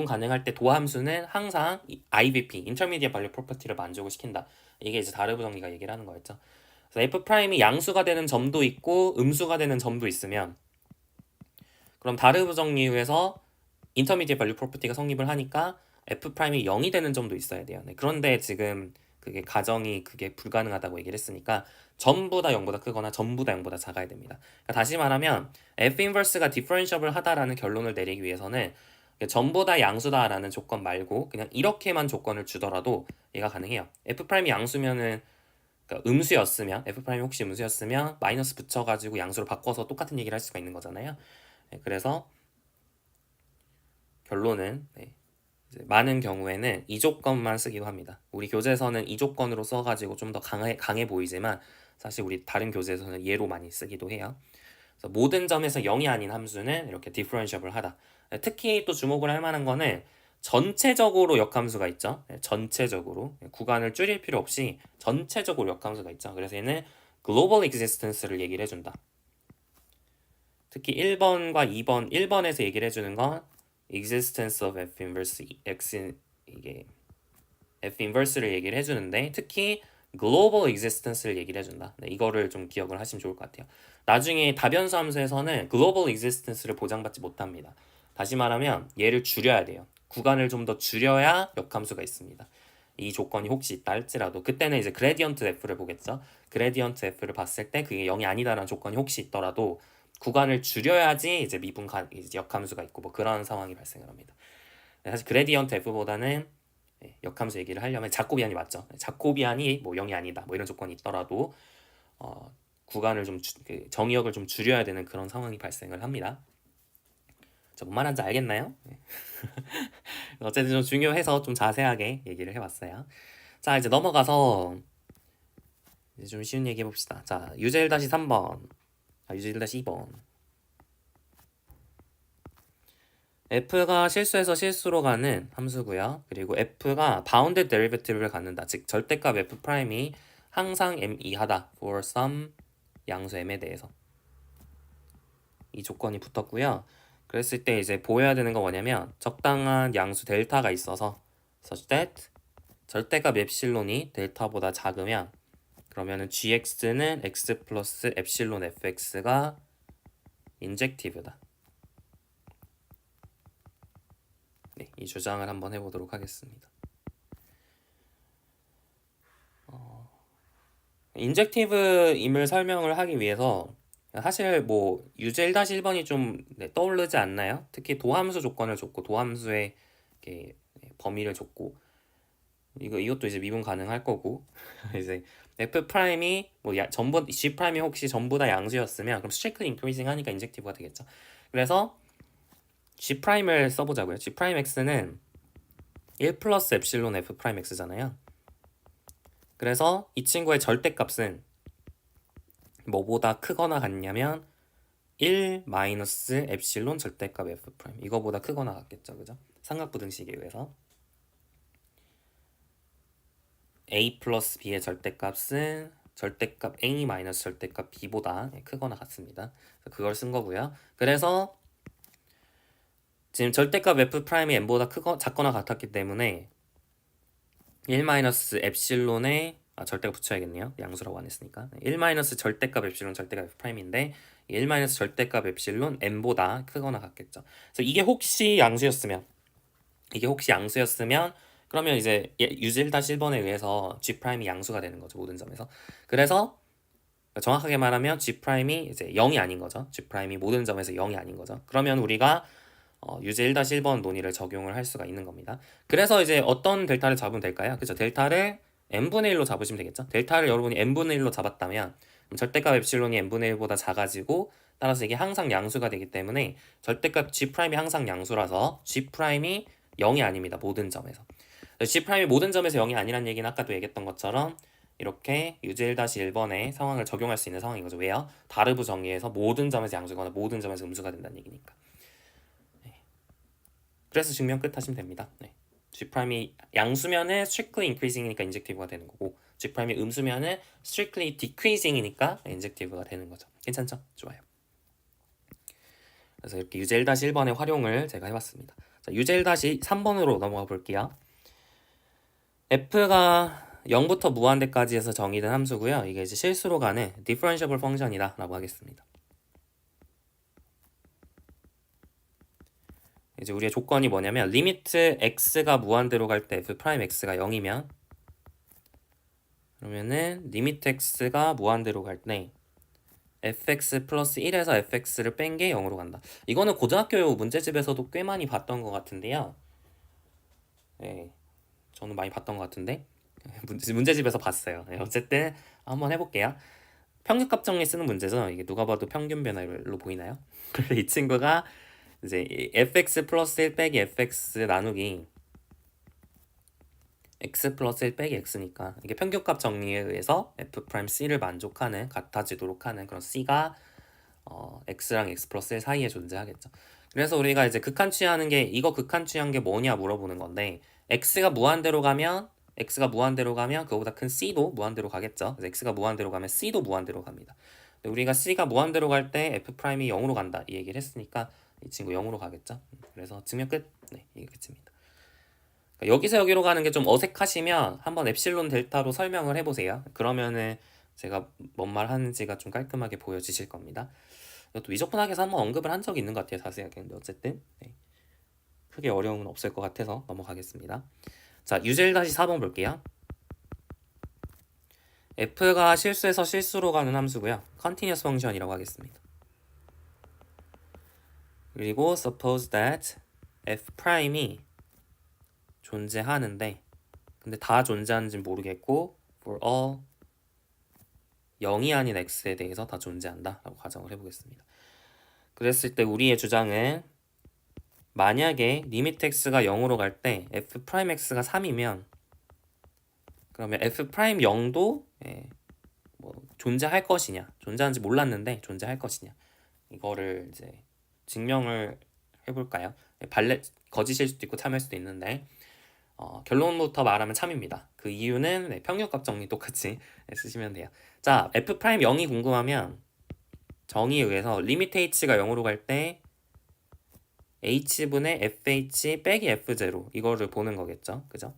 가능할 때 도함수는 항상 IVP, Intermediate Value Property를 만족을 시킨다. 이게 이제 다르브 정리가 얘기를 하는 거였죠. 그래서 f'이 양수가 되는 점도 있고 음수가 되는 점도 있으면 그럼 다르브 정리에서 Intermediate Value Property가 성립을 하니까 f'이 0이 되는 점도 있어야 돼요. 네, 그런데 지금 그게 가정이 그게 불가능하다고 얘기를 했으니까 전부 다 0보다 크거나 전부 다 0보다 작아야 됩니다. 그러니까 다시 말하면 f 인버스가 디퍼런셔블 하다라는 결론을 내리기 위해서는 전부 다 양수다라는 조건 말고 그냥 이렇게만 조건을 주더라도 얘가 가능해요. f'이 양수면은 그러니까 음수였으면 f'이 혹시 음수였으면 마이너스 붙여가지고 양수로 바꿔서 똑같은 얘기를 할 수가 있는 거잖아요. 네, 그래서 결론은 많은 경우에는 이 조건만 쓰기도 합니다. 우리 교재에서는 이 조건으로 써가지고 좀 더 강해 보이지만 사실 우리 다른 교재에서는 얘로 많이 쓰기도 해요. 그래서 모든 점에서 0이 아닌 함수는 이렇게 디퍼런셔블 하다. 특히 또 주목을 할 만한 거는 전체적으로 역함수가 있죠. 전체적으로 구간을 줄일 필요 없이 전체적으로 역함수가 있죠. 그래서 얘는 global existence를 얘기를 해준다. 특히 1번과 2번, 1번에서 얘기를 해주는 건 existence of f inverse x 이게 f inverse를 얘기를 해주는데 특히 global existence를 얘기를 해준다. 네, 이거를 좀 기억을 하시면 좋을 것 같아요. 나중에 다변수 함수에서는 global existence를 보장받지 못합니다. 다시 말하면 얘를 줄여야 돼요. 구간을 좀 더 줄여야 역함수가 있습니다. 이 조건이 혹시 있다 할지라도 그때는 이제 그레디언트 f를 보겠죠. 그레디언트 f를 봤을 때 그게 0이 아니다라는 조건이 혹시 있더라도 구간을 줄여야지 이제 이제 역함수가 있고 뭐 그런 상황이 발생을 합니다. 사실 그레디언트 f보다는 역함수 얘기를 하려면 자코비안이 맞죠. 자코비안이 뭐 0이 아니다 뭐 이런 조건이 있더라도 구간을 좀 정의역을 좀 줄여야 되는 그런 상황이 발생을 합니다. 저 뭔 말하는지 알겠나요? 어쨌든 좀 중요해서 좀 자세하게 얘기를 해봤어요. 자 이제 넘어가서 이제 좀 쉬운 얘기 해봅시다. 자 유제 1-3번 유제 1-2번 f가 실수에서 실수로 가는 함수고요. 그리고 f가 bounded derivative를 갖는다. 즉 절대값 f'이 항상 m 이하다 for some 양수 m에 대해서 이 조건이 붙었고요. 그랬을 때 이제 보여야 되는 건 뭐냐면 적당한 양수 델타가 있어서 such that 절대값 엡실론이 델타보다 작으면 그러면은 gx는 x 플러스 엡실론 fx가 인젝티브다. 네, 이 주장을 한번 해보도록 하겠습니다. 인젝티브임을 설명을 하기 위해서 사실 뭐 유제 1-1번이 좀 떠오르지 않나요? 특히 도함수 조건을 줬고 도함수의 이렇게 범위를 줬고 이것도 이제 미분 가능할 거고 이제 f'이 뭐 전부 g'이 혹시 전부 다 양수였으면 그럼 strictly increasing 하니까 인젝티브가 되겠죠. 그래서 g'을 써보자고요. g'x는 1 플러스 엡실론 f'x잖아요. 그래서 이 친구의 절대값은 뭐보다 크거나 같냐면 1 마이너스 엡실론 절대값 f' 이거보다 크거나 같겠죠, 그죠? 삼각부등식에 의해서 a 플러스 b의 절대값은 절대값 a 마이너스 절대값 b보다 크거나 같습니다. 그걸 쓴 거고요. 그래서 지금 절대값 f'이 m보다 작거나 같았기 때문에 1 마이너스 엡실론에 절대가 붙여야겠네요. 양수라고 안 했으니까. 1 마이너스 절대값 엡실론 절대값 F 프라임인데 1 마이너스 절대값 엡실론 n보다 크거나 같겠죠. 그래서 이게 혹시 양수였으면 그러면 이제 U1-1번에 의해서 G 프라임이 양수가 되는 거죠. 모든 점에서. 그래서 정확하게 말하면 G 프라임이 이제 0이 아닌 거죠. G 프라임이 모든 점에서 0이 아닌 거죠. 그러면 우리가 UJ1-1번 논의를 적용을 할 수가 있는 겁니다. 그래서 이제 어떤 델타를 잡으면 될까요? 그죠? 델타를 n분의 1로 잡으시면 되겠죠? 델타를 여러분이 n분의 1로 잡았다면 절대값 엡실론이 n분의 1보다 작아지고 따라서 이게 항상 양수가 되기 때문에 절대값 G 프라임이 항상 양수라서 G 프라임이 0이 아닙니다. 모든 점에서. G 프라임이 모든 점에서 0이 아니란 얘기는 아까도 얘기했던 것처럼 이렇게 UJ1-1번의 상황을 적용할 수 있는 상황인 거죠. 왜요? 다르브 정의에서 모든 점에서 양수거나 모든 점에서 음수가 된다는 얘기니까. 그래서 증명 끝 하시면 됩니다. 네. G 프라임이 양수면은 strictly increasing이니까 인젝티브가 되는 거고 G 프라임이 음수면은 strictly decreasing이니까 인젝티브가 되는 거죠. 괜찮죠? 좋아요. 그래서 이렇게 UJ1-1번의 활용을 제가 해봤습니다. 자, UJ1-3번으로 넘어가 볼게요. f가 0부터 무한대까지 해서 정의된 함수고요. 이게 이제 실수로 가는 differentiable function이다 라고 하겠습니다. 이제 우리의 조건이 뭐냐면 리미트 x가 무한대로 갈 때 f 프라임 x가 0이면 그러면은 리미트 x가 무한대로 갈 때 fx 플러스 1에서 fx를 뺀 게 0으로 간다. 이거는 고등학교 문제집에서도 꽤 많이 봤던 것 같은데요. 네, 저는 많이 봤던 것 같은데 문제집에서 봤어요. 네, 어쨌든 한번 해볼게요. 평균값 정리 쓰는 문제죠. 이게 누가 봐도 평균 변화로 보이나요? 그래서 이 친구가 이제 fx 플러스 1 빼기 fx 나누기 x 플러스 1 빼기 x니까 이게 평균값 정리에 의해서 f 프라임 c를 만족하는 같아지도록 하는 그런 c가 x랑 x 플러스 1 사이에 존재하겠죠. 그래서 우리가 이제 극한 취하는 게 이거 극한 취한 게 뭐냐 물어보는 건데 x가 무한대로 가면 그거보다 큰 c도 무한대로 가겠죠. 그래서 x가 무한대로 가면 c도 무한대로 갑니다. 우리가 c가 무한대로 갈 때 f 프라임이 0으로 간다 이 얘기를 했으니까 이 친구 0으로 가겠죠. 그래서 증명 끝. 네, 이게 끝입니다. 그러니까 여기서 여기로 가는 게 좀 어색하시면 한번 엡실론 델타로 설명을 해보세요. 그러면은 제가 뭔 말 하는지가 좀 깔끔하게 보여지실 겁니다. 이것도 위저분학에서 한번 언급을 한 적이 있는 것 같아요. 자세하게. 근데 어쨌든 네. 크게 어려움은 없을 것 같아서 넘어가겠습니다. 자, U1-4번 볼게요. f가 실수에서 실수로 가는 함수고요. continuous function이라고 하겠습니다. 그리고 suppose that f 프라임이 존재하는데 근데 다 존재하는지 모르겠고 for all 0이 아닌 x에 대해서 다 존재한다 라고 가정을 해보겠습니다. 그랬을 때 우리의 주장은 만약에 리미트 x가 0으로 갈 때 f 프라임 x가 3이면 그러면 f 프라임 0도 뭐 존재할 것이냐 존재하는지 몰랐는데 존재할 것이냐 이거를 이제 증명을 해볼까요? 거짓일 수도 있고 참일 수도 있는데 결론부터 말하면 참입니다. 그 이유는 평균값 정리 똑같이 쓰시면 돼요. 자, f 프라임 0이 궁금하면 정의에 의해서 리미트 h가 0으로 갈 때 h분의 fh 빼기 f0 이거를 보는 거겠죠. 그죠?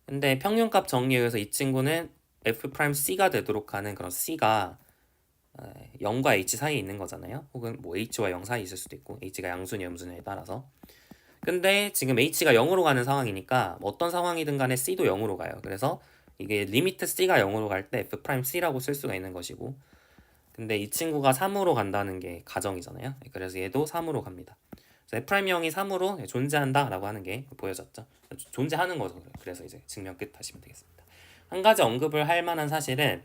근데 평균값 정리에 의해서 이 친구는 f 프라임 c가 되도록 하는 그런 c가 0과 h 사이에 있는 거잖아요. 혹은 뭐 h와 0 사이에 있을 수도 있고 h가 양수냐 음수냐에 따라서. 근데 지금 h가 0으로 가는 상황이니까 어떤 상황이든 간에 c도 0으로 가요. 그래서 이게 리미트 c가 0으로 갈 때 f 프라임 c라고 쓸 수가 있는 것이고 근데 이 친구가 3으로 간다는 게 가정이잖아요. 그래서 얘도 3으로 갑니다. 그래서 f 프라임 0이 3으로 존재한다 라고 하는 게 보여졌죠. 존재하는 거죠. 그래서 이제 증명 끝 하시면 되겠습니다. 한 가지 언급을 할 만한 사실은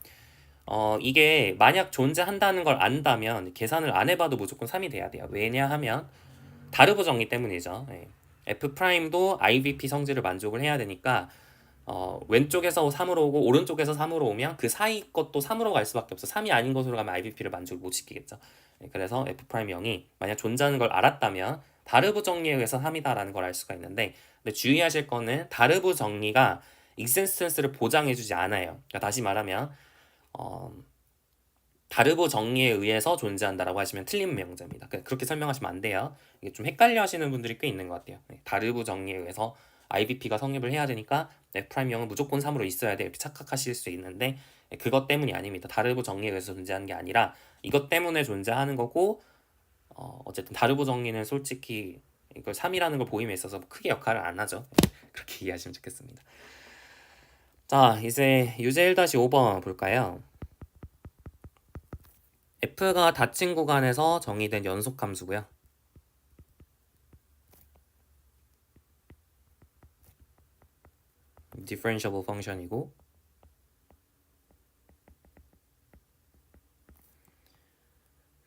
이게 만약 존재한다는 걸 안다면 계산을 안 해봐도 무조건 3이 돼야 돼요. 왜냐하면 다르브 정리 때문이죠. f 프라임도 IVP 성질을 만족을 해야 되니까 왼쪽에서 3으로 오고 오른쪽에서 3으로 오면 그 사이 것도 3으로 갈 수밖에 없어. 3이 아닌 것으로 가면 IVP를 만족을 못 시키겠죠. 그래서 f 프라임 0이 만약 존재하는 걸 알았다면 다르브 정리에 의해서 3이다라는 걸 알 수가 있는데 근데 주의하실 거는 다르브 정리가 익센스턴스를 보장해주지 않아요. 그러니까 다시 말하면 다르브 정리에 의해서 존재한다라고 하시면 틀린 명제입니다. 그렇게 설명하시면 안 돼요. 이게 좀 헷갈려 하시는 분들이 꽤 있는 것 같아요. 다르브 정리에 의해서 IBP가 성립을 해야 되니까 F'은 무조건 3으로 있어야 돼 이렇게 착각하실 수 있는데 그것 때문이 아닙니다. 다르브 정리에 의해서 존재하는 게 아니라 이것 때문에 존재하는 거고 어쨌든 다르브 정리는 솔직히 이걸 3이라는 걸 보임에 있어서 크게 역할을 안 하죠. 그렇게 이해하시면 좋겠습니다. 자, 이제 유제 1-5번 볼까요? F가 닫힌 구간에서 정의된 연속 함수고요. differentiable function이고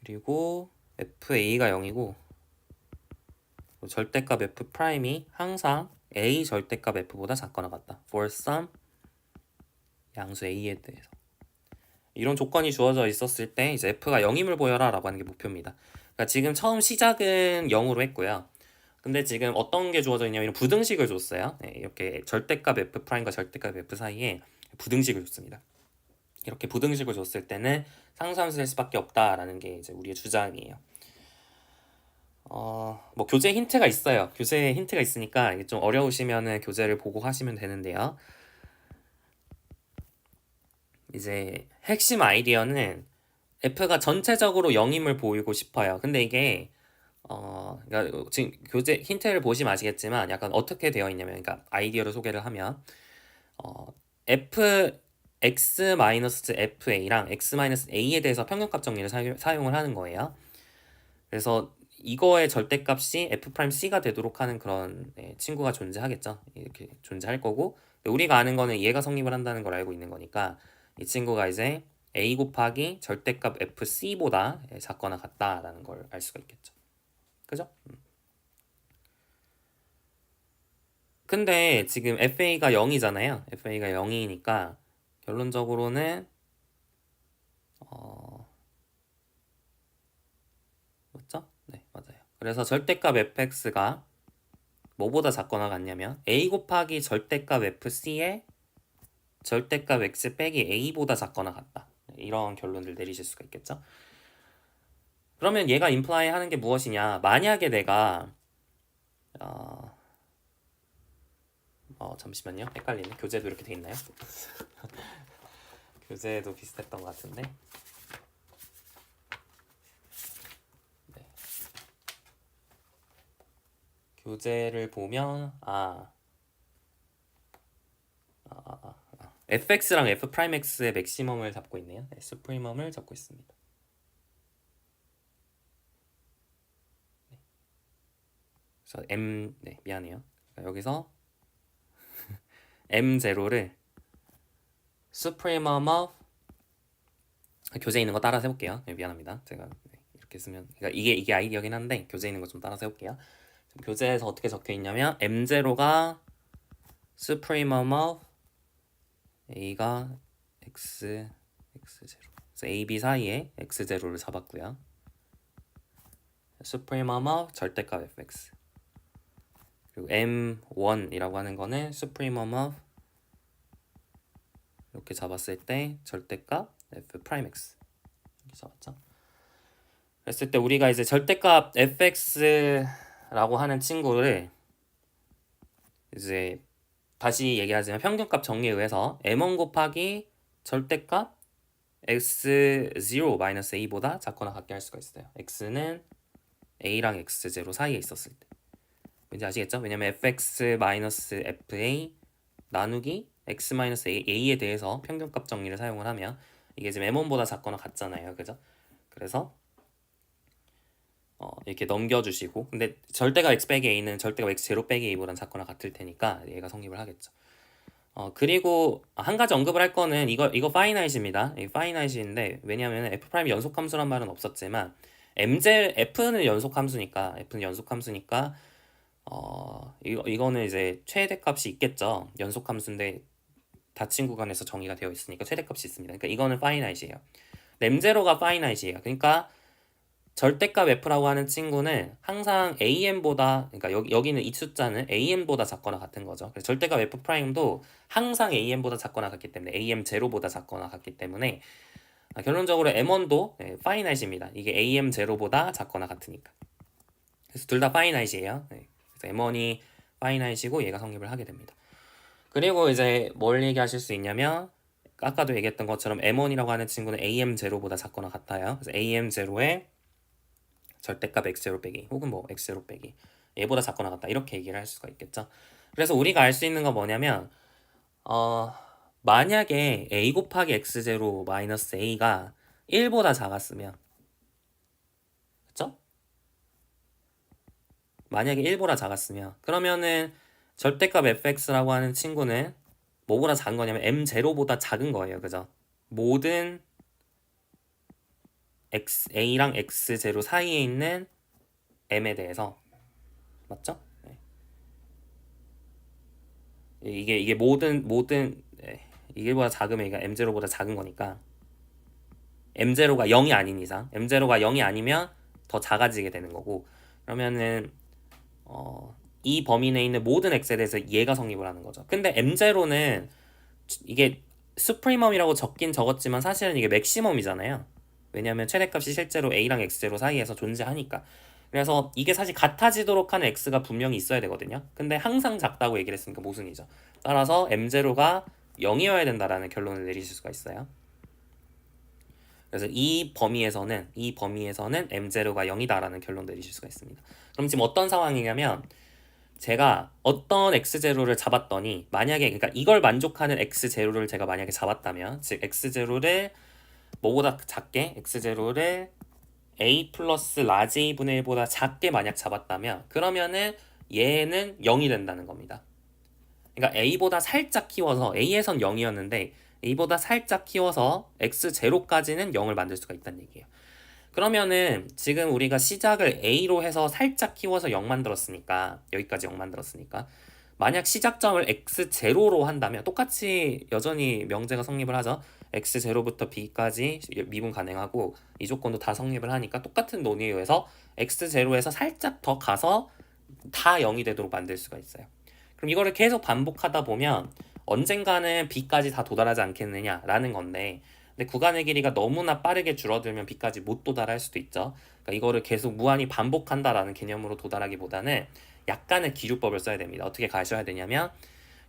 그리고 FA가 0이고 절대값 F'이 항상 A 절대값 F보다 작거나 같다. for some 양수 A에 대해서. 이런 조건이 주어져 있었을 때 이제 F가 0임을 보여라 라고 하는 게 목표입니다. 그러니까 지금 처음 시작은 0으로 했고요. 근데 지금 어떤 게 주어져 있냐면 이런 부등식을 줬어요. 네, 이렇게 절대값 F'과 절대값 F 사이에 부등식을 줬습니다. 이렇게 부등식을 줬을 때는 상수함수일 수밖에 없다라는 게 이제 우리의 주장이에요. 뭐 교재 힌트가 있어요. 교재에 힌트가 있으니까 이게 좀 어려우시면은 교재를 보고 하시면 되는데요. 이제 핵심 아이디어는 F가 전체적으로 0임을 보이고 싶어요. 근데 이게 그러니까 지금 교재 힌트를 보시면 아시겠지만 약간 어떻게 되어 있냐면 그러니까 아이디어를 소개를 하면 F x-FA랑 x-A에 대해서 평균값 정리를 사용을 하는 거예요. 그래서 이거의 절대값이 F'C가 되도록 하는 그런 친구가 존재하겠죠. 이렇게 존재할 거고 우리가 아는 거는 얘가 성립을 한다는 걸 알고 있는 거니까 이 친구가 이제 A 곱하기 절대값 FC보다 작거나 같다라는 걸 알 수가 있겠죠. 그죠? 근데 지금 FA가 0이잖아요. FA가 0이니까 결론적으로는 맞죠? 네, 맞아요. 그래서 절대값 fx가 뭐보다 작거나 같냐면 a 곱하기 절대값 fc의 절대값 x 빼기 a보다 작거나 같다. 이런 결론을 내리실 수가 있겠죠. 그러면 얘가 임플라이 하는 게 무엇이냐? 만약에 내가 잠시만요. 헷갈리네. 교재도 이렇게 돼 있나요? 교재도 비슷했던 것 같은데. 네. 교재를 보면 fx랑 f'x의 맥시멈을 잡고 있네요. 네, 수프리멈을 잡고 있습니다. 네. 그래서 미안해요. 그러니까 여기서 m0를 supremum of 교재에 있는 거 따라서 해볼게요. 네, 미안합니다. 제가 이렇게 쓰면 그러니까 이게 아이디어긴 한데 교재에 있는 거 좀 따라서 해볼게요. 교재에서 어떻게 적혀 있냐면 m0가 supremum of a가 x0 그래서 a, b 사이에 x0를 잡았고요. supremum of 절대값 fx 그리고 m1이라고 하는 거는 supremum of 이렇게 잡았을 때 절대값 f'x 이렇게 잡았죠. 그랬을 때 우리가 이제 절대값 fx라고 하는 친구를 이제 다시 얘기하자면 평균값 정리에 의해서 m1 곱하기 절대값 x0-a보다 작거나 같게 할 수가 있어요. x는 a랑 x0 사이에 있었을 때. 왠지 아시겠죠? 왜냐면 fx-fa 나누기 x-a에 대해서 평균값 정리를 사용을 하면 이게 지금 m1보다 작거나 같잖아요. 그죠? 그래서 이렇게 넘겨주시고 근데 절대가 x 빼기 a는 절대가 x0 빼기 a보다는 작거나 같을 테니까 얘가 성립을 하겠죠. 그리고 한 가지 언급을 할 거는 이거 파이나잇입니다. 파이나잇인데 왜냐하면 f' 연속 함수란 말은 없었지만 f는 연속 함수니까 이거는 이제 최대값이 있겠죠. 연속 함수인데 닫힌 구간에서 정의가 되어 있으니까 최대값이 있습니다. 그러니까 이거는 파이나잇이에요. m0가 파이나잇이에요. 그러니까 절대값 f라고 하는 친구는 항상 am보다 그러니까 여기는 이 숫자는 am보다 작거나 같은 거죠. 그래서 절대값 f'도 항상 am보다 작거나 같기 때문에 am0보다 작거나 같기 때문에 결론적으로 m1도 파이나잇입니다. 이게 am0보다 작거나 같으니까. 그래서 둘 다 파이나잇이에요. 그래서 m1이 파이나잇이고 얘가 성립을 하게 됩니다. 그리고 이제 뭘 얘기하실 수 있냐면 아까도 얘기했던 것처럼 M1이라고 하는 친구는 AM0보다 작거나 같아요. 그래서 AM0의 절대값 X0 빼기 혹은 뭐 X0 빼기 얘보다 작거나 같다 이렇게 얘기를 할 수가 있겠죠. 그래서 우리가 알 수 있는 건 뭐냐면 만약에 A 곱하기 X0 마이너스 A가 1보다 작았으면 그쵸? 만약에 1보다 작았으면 그러면은 절대값 fx라고 하는 친구는 뭐보다 작은 거냐면 m0보다 작은 거예요. 그죠? 모든 a랑 x0 사이에 있는 m에 대해서 맞죠? 네. 이게 모든 네. 이게보다 작으면 이게 m0보다 작은 거니까 m0가 0이 아닌 이상 m0가 0이 아니면 더 작아지게 되는 거고 그러면은 이 범위 내에 있는 모든 x에 대해서 얘가 성립을 하는 거죠. 근데 m0는 이게 수프리멈이라고 적긴 적었지만 사실은 이게 맥시멈이잖아요. 왜냐하면 최대값이 실제로 a랑 x0 사이에서 존재하니까. 그래서 이게 사실 같아지도록 하는 x가 분명히 있어야 되거든요. 근데 항상 작다고 얘기를 했으니까 모순이죠. 따라서 m0가 0이어야 된다라는 결론을 내리실 수가 있어요. 그래서 이 범위에서는 m0가 0이다라는 결론 내리실 수가 있습니다. 그럼 지금 어떤 상황이냐면 제가 어떤 x0를 잡았더니 만약에 그러니까 이걸 만족하는 x0를 제가 만약에 잡았다면 즉 x0를 뭐보다 작게 x0를 a 플러스 라지 a분의 1보다 작게 만약 잡았다면 그러면은 얘는 0이 된다는 겁니다. 그러니까 a보다 살짝 키워서 a에선 0이었는데 a보다 살짝 키워서 x0까지는 0을 만들 수가 있다는 얘기예요. 그러면은 지금 우리가 시작을 a로 해서 살짝 키워서 0 만들었으니까 여기까지 0 만들었으니까 만약 시작점을 x0로 한다면 똑같이 여전히 명제가 성립을 하죠. x0부터 b까지 미분 가능하고 이 조건도 다 성립을 하니까 똑같은 논리에 의해서 x0에서 살짝 더 가서 다 0이 되도록 만들 수가 있어요. 그럼 이거를 계속 반복하다 보면 언젠가는 b까지 다 도달하지 않겠느냐라는 건데 근데 구간의 길이가 너무나 빠르게 줄어들면 b까지 못 도달할 수도 있죠. 그러니까 이거를 계속 무한히 반복한다라는 개념으로 도달하기보다는 약간의 기류법을 써야 됩니다. 어떻게 가셔야 되냐면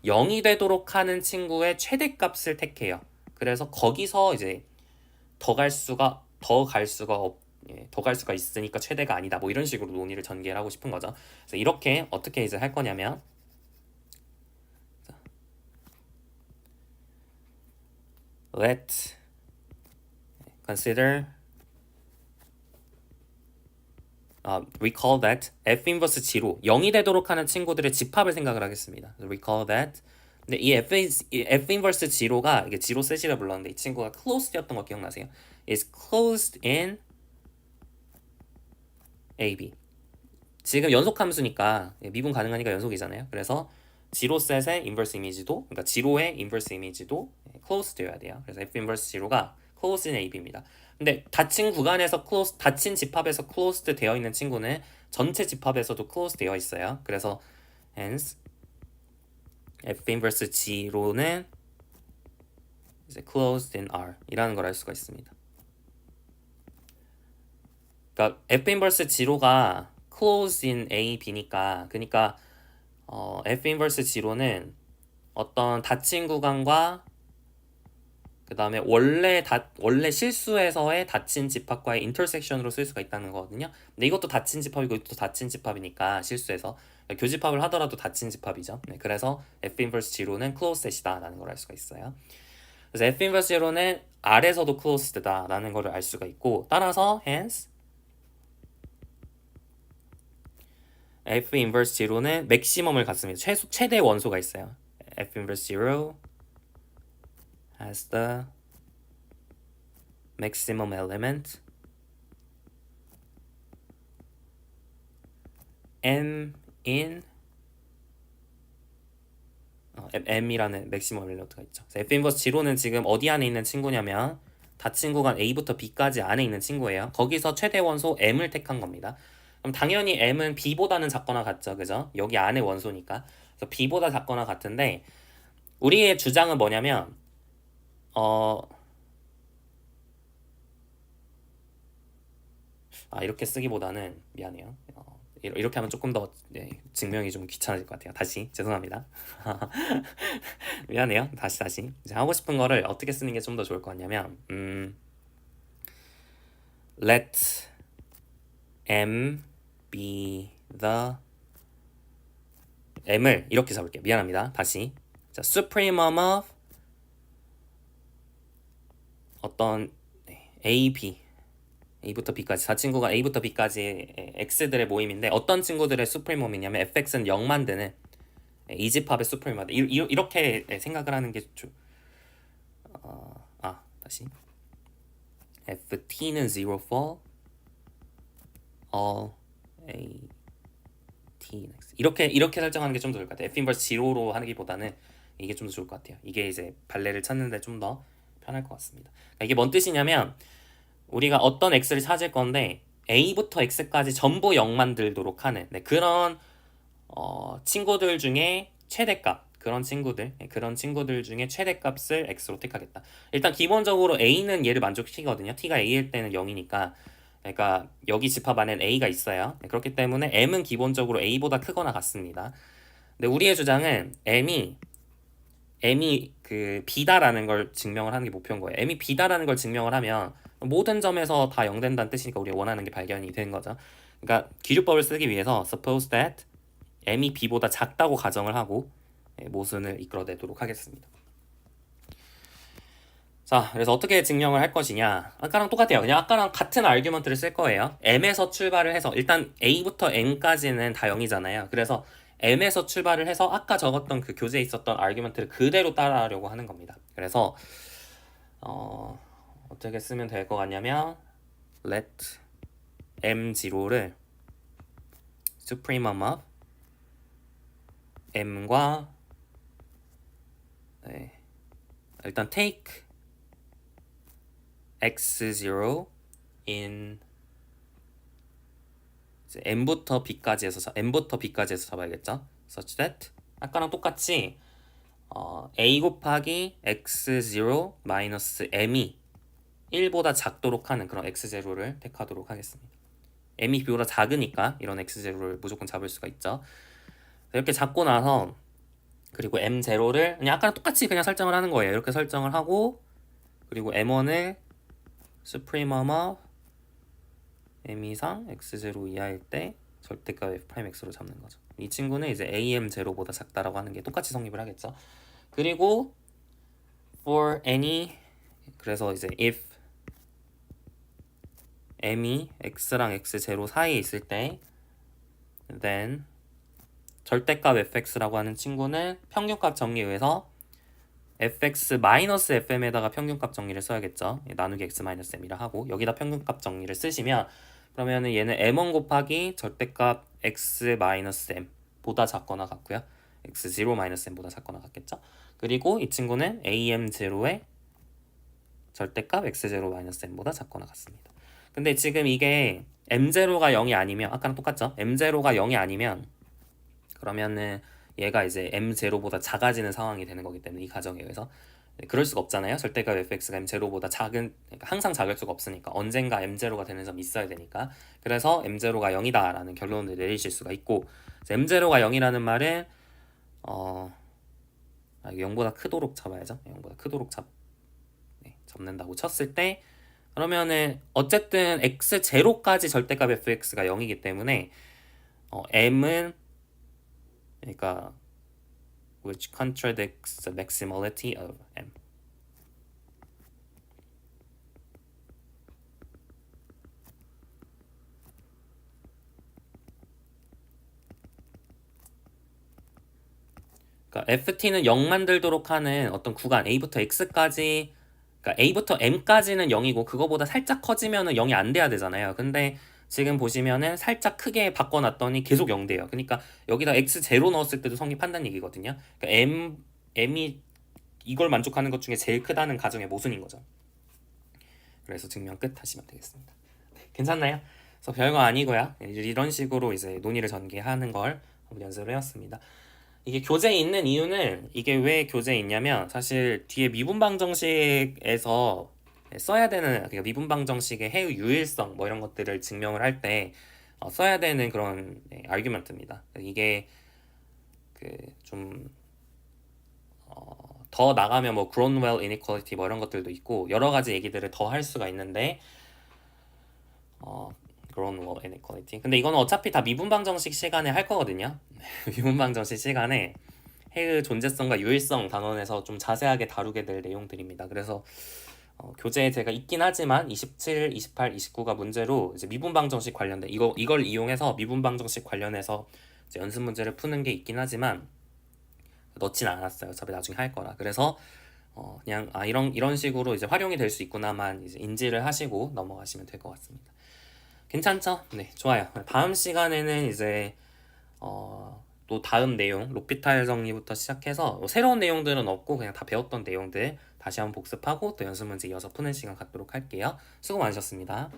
0이 되도록 하는 친구의 최대값을 택해요. 그래서 거기서 이제 더 갈 수가 더 갈 수가 있으니까 최대가 아니다. 뭐 이런 식으로 논의를 전개를 하고 싶은 거죠. 그래서 이렇게 어떻게 이제 할 거냐면 let consider recall that f inverse G로 0이 되도록 하는 친구들의 집합을 생각을 하겠습니다. recall that 근데 이 f inverse G로가 이게 G로 셋이라 불렀는데 이 친구가 closed였던 거 기억나세요? is closed in AB 지금 연속 함수니까 미분 가능하니까 연속이잖아요. 그래서 G로 셋의 인버스 이미지도 그러니까 G로의 인버스 이미지도 close 되어야 돼요. 그래서 f inverse G로가 closed in AB입니다. 근데 닫힌 구간에서 닫힌 집합에서 closed 되어 있는 친구는 전체 집합에서도 closed 되어 있어요. 그래서 hence f inverse G로는 이제 closed in R 이라는 걸 알 수가 있습니다. 그러니까 f inverse G로가 closed in A, B니까 그러니까 f inverse G로는 어떤 닫힌 구간과 그 다음에 원래 실수에서의 닫힌 집합과의 인터섹션으로 쓸 수가 있다는 거거든요. 근데 이것도 닫힌 집합이고 이것도 닫힌 집합이니까 실수에서 교집합을 하더라도 닫힌 집합이죠. 네, 그래서 f inverse G로는 closed set이다 라는 걸 알 수가 있어요. 그래서 f inverse G로는 R에서도 closed다 라는 걸 알 수가 있고 따라서 hence f inverse G로는 맥시멈을 갖습니다. 최대 원소가 있어요. f inverse G로 has the maximum element m in m이라는 맥시멈 엘리먼트가 있죠. f 인버스 G로는 지금 어디 안에 있는 친구냐면 닫힌 구간 A부터 B까지 안에 있는 친구예요. 거기서 최대 원소 m을 택한 겁니다. 그럼 당연히 m은 b보다는 작거나 같죠, 그죠? 여기 안에 원소니까. 그래서 b보다 작거나 같은데 우리의 주장은 뭐냐면 이렇게 쓰기보다는 미안해요. 이렇게 하면 조금 더 증명이 좀 귀찮아질 것 같아요. 다시 죄송합니다. 미안해요. 다시 이제 하고 싶은 거를 어떻게 쓰는 게 좀 더 좋을 것 같냐면 let m be the m을 이렇게 잡을게요. 미안합니다. 다시 자, supremum of 어떤 a, b A부터 B까지 4친구가 A부터 B까지 X들의 모임인데 어떤 친구들의 수프리멈이냐면 fx는 0 만드는 이집합의 수프리멈 이렇게 생각을 하는 게 다시 ft는 0 for all a t 이렇게 설정하는 게 좀 더 좋을 것 같아요. f 인버스 0로 하기보다는 이게 좀 더 좋을 것 같아요. 이게 이제 발레를 찾는데 좀 더 편할 것 같습니다. 그러니까 이게 뭔 뜻이냐면 우리가 어떤 x를 찾을 건데 a부터 x까지 전부 0 만들도록 하는 그런 친구들 중에 최대값 그런 친구들 중에 최대값을 x로 택하겠다. 일단 기본적으로 a는 얘를 만족시키거든요. t가 a일 때는 0이니까 그러니까 여기 집합 안에는 a가 있어요. 그렇기 때문에 m은 기본적으로 a보다 크거나 같습니다. 근데 우리의 주장은 m이 그 b다라는 걸 증명을 하는 게 목표인 거예요. m이 b다라는 걸 증명을 하면 모든 점에서 다 0 된다는 뜻이니까 우리가 원하는 게 발견이 되는 거죠. 그러니까 기류법을 쓰기 위해서 suppose that m이 b보다 작다고 가정을 하고 모순을 이끌어내도록 하겠습니다. 자, 그래서 어떻게 증명을 할 것이냐. 아까랑 똑같아요. 그냥 아까랑 같은 아규먼트를 쓸 거예요. m에서 출발을 해서 일단 a부터 n까지는 다 0이잖아요. 그래서 m에서 출발을 해서 아까 적었던 그 교재에 있었던 아규먼트를 그대로 따라하려고 하는 겁니다. 그래서 어떻게 쓰면 될 것 같냐면 let m0를 supremum of m과 일단 take x0 in m부터 b까지 해서 잡아야겠죠. such that 아까랑 똑같이 a 곱하기 x0 마이너스 m이 1보다 작도록 하는 그런 x0를 택하도록 하겠습니다. m이 b보다 작으니까 이런 x0를 무조건 잡을 수가 있죠. 이렇게 잡고 나서 그리고 m0를 그냥 아까랑 똑같이 그냥 설정을 하는 거예요. 이렇게 설정을 하고 그리고 m1을 supremum of m 이상 x0 이하일 때 절대값 f'x로 잡는 거죠. 이 친구는 이제 am0보다 작다라고 하는 게 똑같이 성립을 하겠죠. 그리고 for any 그래서 이제 if m이 x랑 x0 사이에 있을 때 then 절대값 fx라고 하는 친구는 평균값 정리에 의해서 fx-fm에다가 평균값 정리를 써야겠죠. 나누기 x-m이라 하고 여기다 평균값 정리를 쓰시면 그러면은 얘는 m1 곱하기 절대값 x-m 보다 작거나 같고요. x0-m보다 작거나 같겠죠. 그리고 이 친구는 am0의 절대값 x0-m보다 작거나 같습니다. 근데 지금 이게 m0가 0이 아니면 아까랑 똑같죠? m0가 0이 아니면 그러면은 얘가 이제 m0보다 작아지는 상황이 되는 거기 때문에 이 가정에 의해서 그럴 수가 없잖아요. 절대값 fx가 m0보다 작은 그러니까 항상 작을 수가 없으니까 언젠가 m0가 되는 점이 있어야 되니까 그래서 m0가 0이다 라는 결론을 내리실 수가 있고 m0가 0이라는 말은 0보다 크도록 잡아야죠. 0보다 크도록 잡는다고 쳤을 때 그러면은 어쨌든 x0까지 절대값 fx가 0이기 때문에 m은 그러니까 which contradicts the maximality of m. 그러니까 ft는 0 만들도록 하는 어떤 구간 a부터 x까지 그러니까 a부터 m까지는 0이고 그거보다 살짝 커지면은 0이 안 돼야 되잖아요. 근데 지금 보시면은 살짝 크게 바꿔놨더니 계속 0 돼요. 그러니까 여기다 x0 넣었을 때도 성립한다는 얘기거든요. 그러니까 m이 이걸 만족하는 것 중에 제일 크다는 가정의 모순인 거죠. 그래서 증명 끝 하시면 되겠습니다. 괜찮나요? 그래서 별거 아니고요. 이런 식으로 이제 논의를 전개하는 걸 한번 연습을 해왔습니다. 이게 교재에 있는 이유는 이게 왜 교재에 있냐면 사실 뒤에 미분방정식에서 써야 되는 그러니까 미분방정식의 해의 유일성 뭐 이런 것들을 증명을 할 때 써야 되는 그런 아규먼트입니다. 이게 좀 더 나가면 뭐 Cronwell inequality 뭐 이런 것들도 있고 여러 가지 얘기들을 더 할 수가 있는데 Cronwell inequality. 근데 이거는 어차피 다 미분방정식 시간에 할 거거든요. 미분방정식 시간에 해의 존재성과 유일성 단원에서 좀 자세하게 다루게 될 내용들입니다. 그래서 교재에 제가 있긴 하지만 27, 28, 29가 문제로 이제 미분방정식 관련된 이걸 이용해서 미분방정식 관련해서 이제 연습 문제를 푸는 게 있긴 하지만 넣진 않았어요. 어차피 나중에 할 거라. 그래서 그냥 이런 식으로 이제 활용이 될 수 있구나만 이제 인지를 하시고 넘어가시면 될 것 같습니다. 괜찮죠? 네, 좋아요. 다음 시간에는 이제 또 다음 내용 로피탈 정리부터 시작해서 새로운 내용들은 없고 그냥 다 배웠던 내용들 다시 한번 복습하고 또 연습 문제 이어서 푸는 시간 갖도록 할게요. 수고 많으셨습니다.